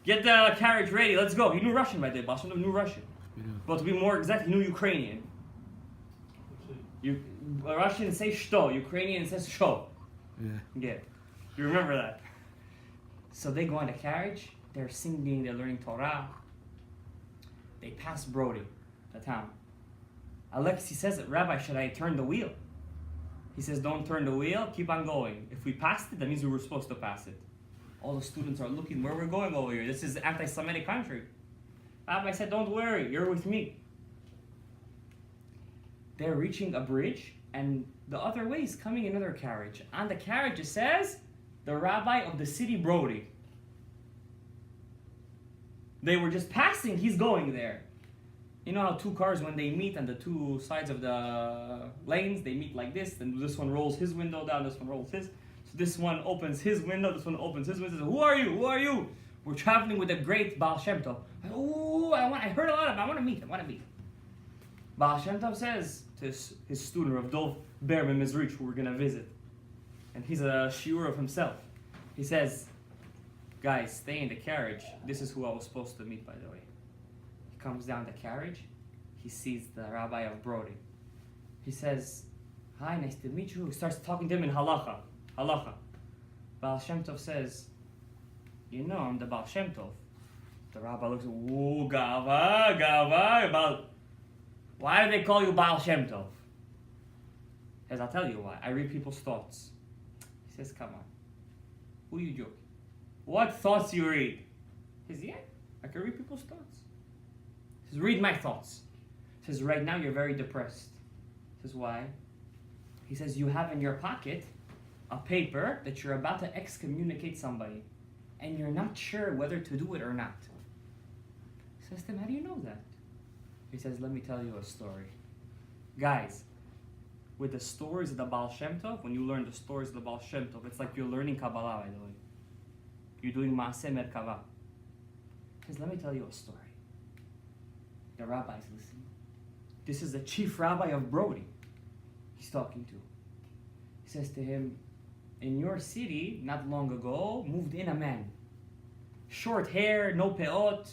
get the carriage ready. Let's go. He knew Russian by the way. Baal Shem Tov knew Russian. Yeah. But to be more exact, he knew Ukrainian. Russian says shto. Ukrainian says sho. Yeah. You remember that. So they go on the carriage. They're singing. They're learning Torah. They pass Brody, the town. Alexei says, Rabbi, should I turn the wheel? He says, don't turn the wheel. Keep on going. If we passed it, that means we were supposed to pass it. All the students are looking where we're going over here. This is an anti-Semitic country. Rabbi said, don't worry. You're with me. They're reaching a bridge, and the other way is coming another carriage. On the carriage it says, the rabbi of the city Brody. They were just passing, he's going there. You know how two cars, when they meet on the two sides of the lanes, they meet like this, and this one rolls his window down, this one rolls his. So this one opens his window, this one opens his window. Says, who are you? Who are you? We're traveling with the great Baal Shem Tov. Oh, I heard a lot of him. I want to meet him. Baal Shem Tov says to his student, Rav Dov Berman Mizrich, who we're going to visit, and he's a shiur of himself. He says, guys, stay in the carriage. This is who I was supposed to meet, by the way. He comes down the carriage. He sees the rabbi of Brody. He says, hi, nice to meet you. He starts talking to him in halacha. Baal Shem Tov says, you know, I'm the Baal Shem Tov. The rabbi looks, ooh, gava. Why do they call you Baal Shem Tov? He says, I'll tell you why. I read people's thoughts. He says, come on. Who are you joking? What thoughts you read? He says, yeah, I can read people's thoughts. He says, read my thoughts. He says, right now you're very depressed. He says, why? He says, you have in your pocket a paper that you're about to excommunicate somebody, and you're not sure whether to do it or not. He says to him, how do you know that? He says, let me tell you a story. Guys, with the stories of the Baal Shem Tov, when you learn the stories of the Baal Shem Tov, it's like you're learning Kabbalah, by the way. You're doing Maaseh Merkava. He says, let me tell you a story. The rabbi is listening. This is the chief rabbi of Brody he's talking to. He says to him, in your city, not long ago, moved in a man. Short hair, no peot.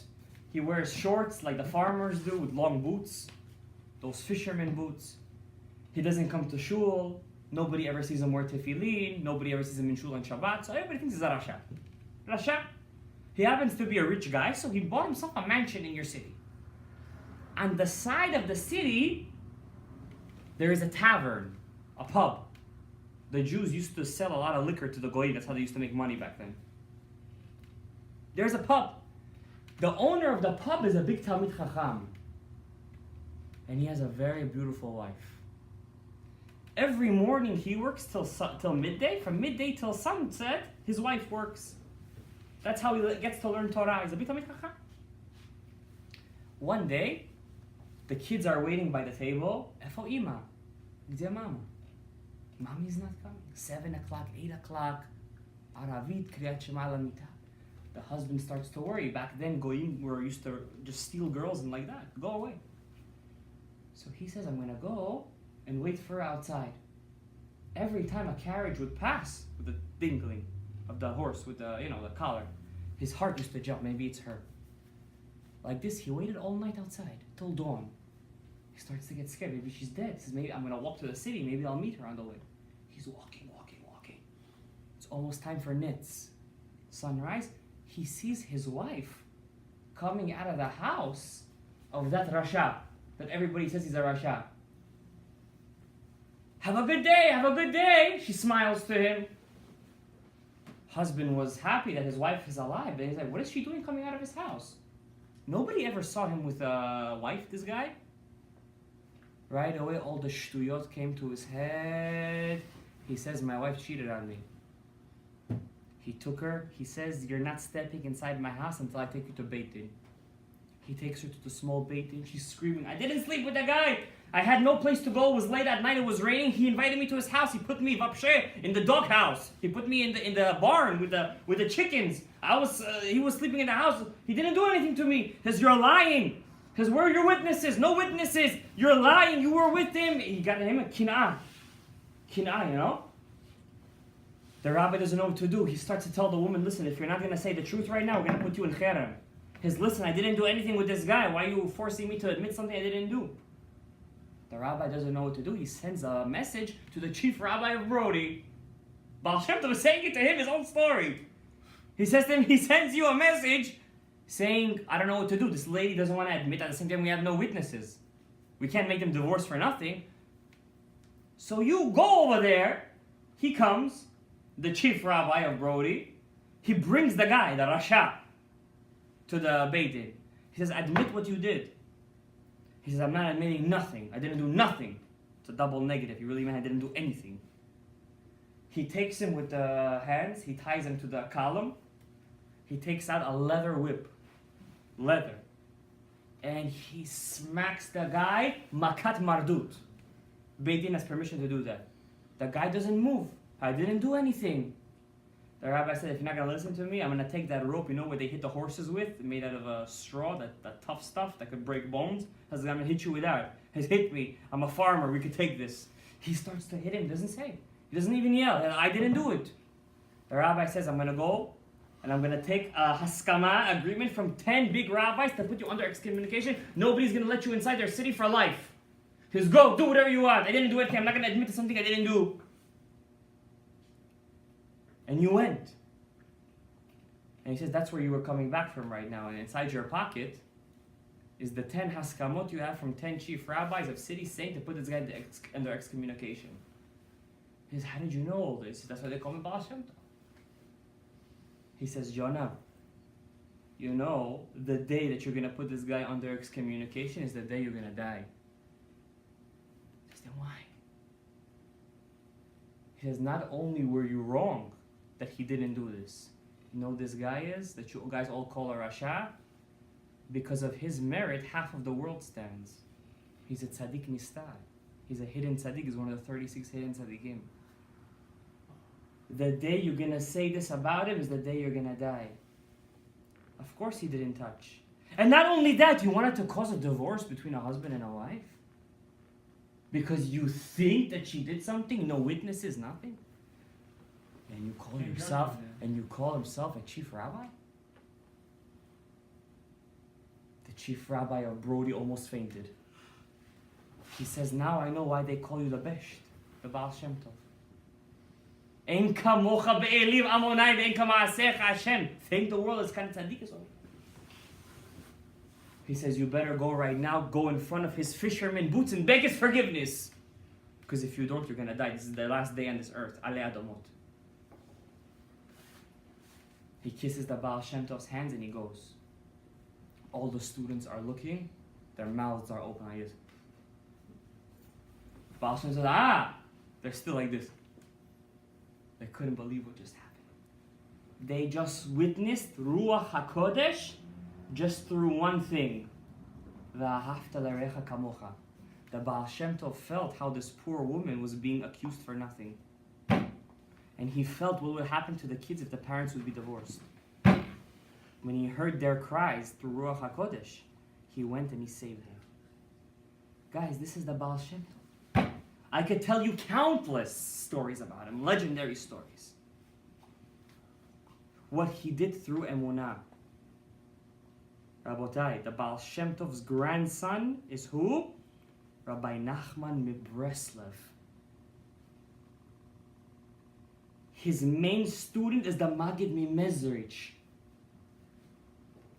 He wears shorts like the farmers do with long boots. Those fisherman boots. He doesn't come to shul. Nobody ever sees him wear tefillin. Nobody ever sees him in shul on Shabbat. So everybody thinks he's a Rasha. Rasha. He happens to be a rich guy, so he bought himself a mansion in your city. On the side of the city, there is a tavern, a pub. The Jews used to sell a lot of liquor to the goyim. That's how they used to make money back then. There's a pub. The owner of the pub is a big Talmid Chacham. And he has a very beautiful wife. Every morning he works till midday. From midday till sunset, his wife works. That's how he gets to learn Torah. He's a big Talmid Chacham. One day, the kids are waiting by the table. Efo ima? Gdzie mama? Mommy's not coming. 7 o'clock, 8 o'clock. Aravit, Kriyat Shema Lamita. The husband starts to worry. Back then, goyim were used to just steal girls and like that. Go away. So he says, I'm going to go and wait for her outside. Every time a carriage would pass with the dingling of the horse with the, the collar, his heart used to jump. Maybe it's her. Like this, he waited all night outside till dawn. He starts to get scared. Maybe she's dead. He says, maybe I'm going to walk to the city. Maybe I'll meet her on the way. He's walking. It's almost time for nitz. Sunrise. He sees his wife coming out of the house of that Rasha, that everybody says he's a Rasha. Have a good day, she smiles to him. Husband was happy that his wife is alive, but he's like, what is she doing coming out of his house? Nobody ever saw him with a wife, this guy. Right away, all the shtuyot came to his head. He says, my wife cheated on me. He took her. He says, you're not stepping inside my house until I take you to Beit Din. He takes her to the small Beit Din. She's screaming, I didn't sleep with the guy. I had no place to go. It was late at night. It was raining. He invited me to his house. He put me in the dog house. He put me in the barn with the chickens. He was sleeping in the house. He didn't do anything to me. He says, you're lying. He says, where are your witnesses? No witnesses. You're lying. You were with him. He got him a kin'ah. Kin'ah, you know? The rabbi doesn't know what to do. He starts to tell the woman, listen, if you're not going to say the truth right now, we're going to put you in cherem. He says, listen, I didn't do anything with this guy. Why are you forcing me to admit something I didn't do? The rabbi doesn't know what to do. He sends a message to the chief rabbi of Brody. Baal Shem Tov is saying it to him, his own story. He says to him, he sends you a message saying, I don't know what to do. This lady doesn't want to admit. At the same time, we have no witnesses. We can't make them divorce for nothing. So you go over there. He comes, the chief rabbi of Brody. He brings the guy, the Rasha, to the Beit Din. He says, admit what you did. He says, I'm not admitting nothing. I didn't do nothing. It's a double negative. He really meant I didn't do anything. He takes him with the hands. He ties him to the column. He takes out a leather whip. Leather. And he smacks the guy, makat mardut. Beit Din has permission to do that. The guy doesn't move. I didn't do anything. The rabbi said, if you're not going to listen to me, I'm going to take that rope, you know, where they hit the horses with, made out of a straw, that tough stuff that could break bones. I was going to hit you with that. He said, hit me. I'm a farmer. We could take this. He starts to hit him. Doesn't say. He doesn't even yell. I didn't do it. The rabbi says, I'm going to go, and I'm going to take a haskama agreement from 10 big rabbis to put you under excommunication. Nobody's going to let you inside their city for life. He says, go, do whatever you want. I didn't do anything. I'm not going to admit to something I didn't do. And you went. And he says, that's where you were coming back from right now. And inside your pocket is the 10 haskamot you have from 10 chief rabbis of cities saying to put this guy under excommunication. He says, how did you know all this? That's why they call me Baal Shem Tov. He says, Jonah, you know, the day that you're going to put this guy under excommunication is the day you're going to die. He says, then why? He says, not only were you wrong that he didn't do this. You know this guy is, that you guys all call a Rasha? Because of his merit, half of the world stands. He's a tzaddik nistar. He's a hidden tzaddik. He's one of the 36 hidden tzaddikim. The day you're going to say this about him is the day you're going to die. Of course he didn't touch. And not only that, you wanted to cause a divorce between a husband and a wife? Because you think that she did something, no witnesses, nothing? And you call himself a chief rabbi? The chief rabbi of Brody almost fainted. He says, now I know why they call you the best, the Baal Shem Tov. Ein kamocha be'elim amonai ve'en kama'asecha Hashem. Thank the world as kind of tzaddik is. He says, you better go right now, go in front of his fisherman boots and beg his forgiveness. Because if you don't, you're going to die. This is the last day on this earth. Alei Adomot. He kisses the Baal Shem Tov's hands and he goes. All the students are looking. Their mouths are open like this. Baal Shem says, they're still like this. They couldn't believe what just happened. They just witnessed Ruach HaKodesh just through one thing. V'ahavta l'recha kamocha. The Baal Shem Tov felt how this poor woman was being accused for nothing. And he felt what would happen to the kids if the parents would be divorced. When he heard their cries through Ruach HaKodesh, he went and he saved them. Guys, this is the Baal Shem Tov. I could tell you countless stories about him, legendary stories. What he did through Emunah. Rabotai, the Baal Shem Tov's grandson is who? Rabbi Nachman Mibreslev. His main student is the Maggid Mimezrich.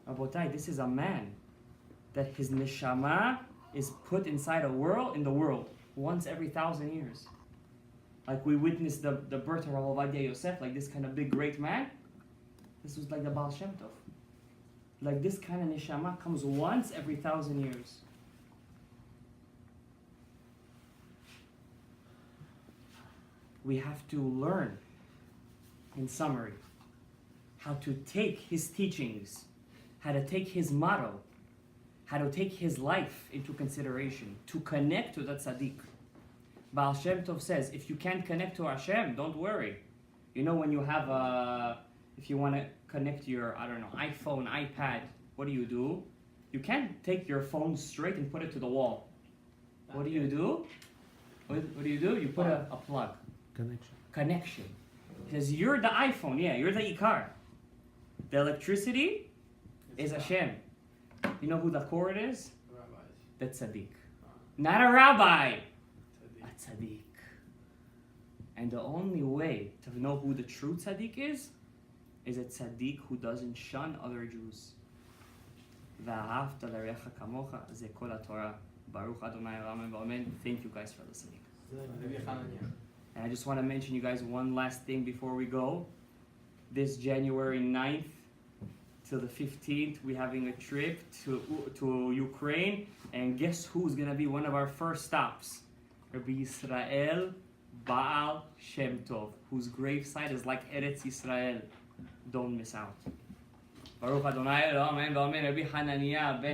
Rabotai, this is a man that his neshama is put inside in the world, once every 1,000 years. Like we witnessed the birth of Rav Ovadia Yosef, like this kind of big great man. This was like the Baal Shem Tov. Like this kind of neshama comes once every 1,000 years. We have to learn, in summary, how to take his teachings, how to take his motto, how to take his life into consideration, to connect to that tzaddik. Baal Shem Tov says, if you can't connect to Hashem, don't worry. You know, when you have if you want to connect your, iPhone, iPad, what do? You can't take your phone straight and put it to the wall. What do? What do? You put a plug. Connection. Because you're the iPhone, you're the Ikar. The electricity is Hashem. You know who the cord is?
Rabbis.
The tzaddik. Not a rabbi. A tzaddik. And the only way to know who the true tzaddik is a tzaddik who doesn't shun other Jews. V'ahavta l'recha kamocha ze kol haTorah. Baruch Adonai Olam V'Amen. Thank you guys for listening. And I just want to mention you guys one last thing before we go. This January 9th till the 15th, we're having a trip to Ukraine. And guess who's going to be one of our first stops? Rabbi Yisrael Baal Shem Tov, whose gravesite is like Eretz Yisrael. Don't miss out. Baruch Adonai Olam V'Amen. Rabbi Hananiah ben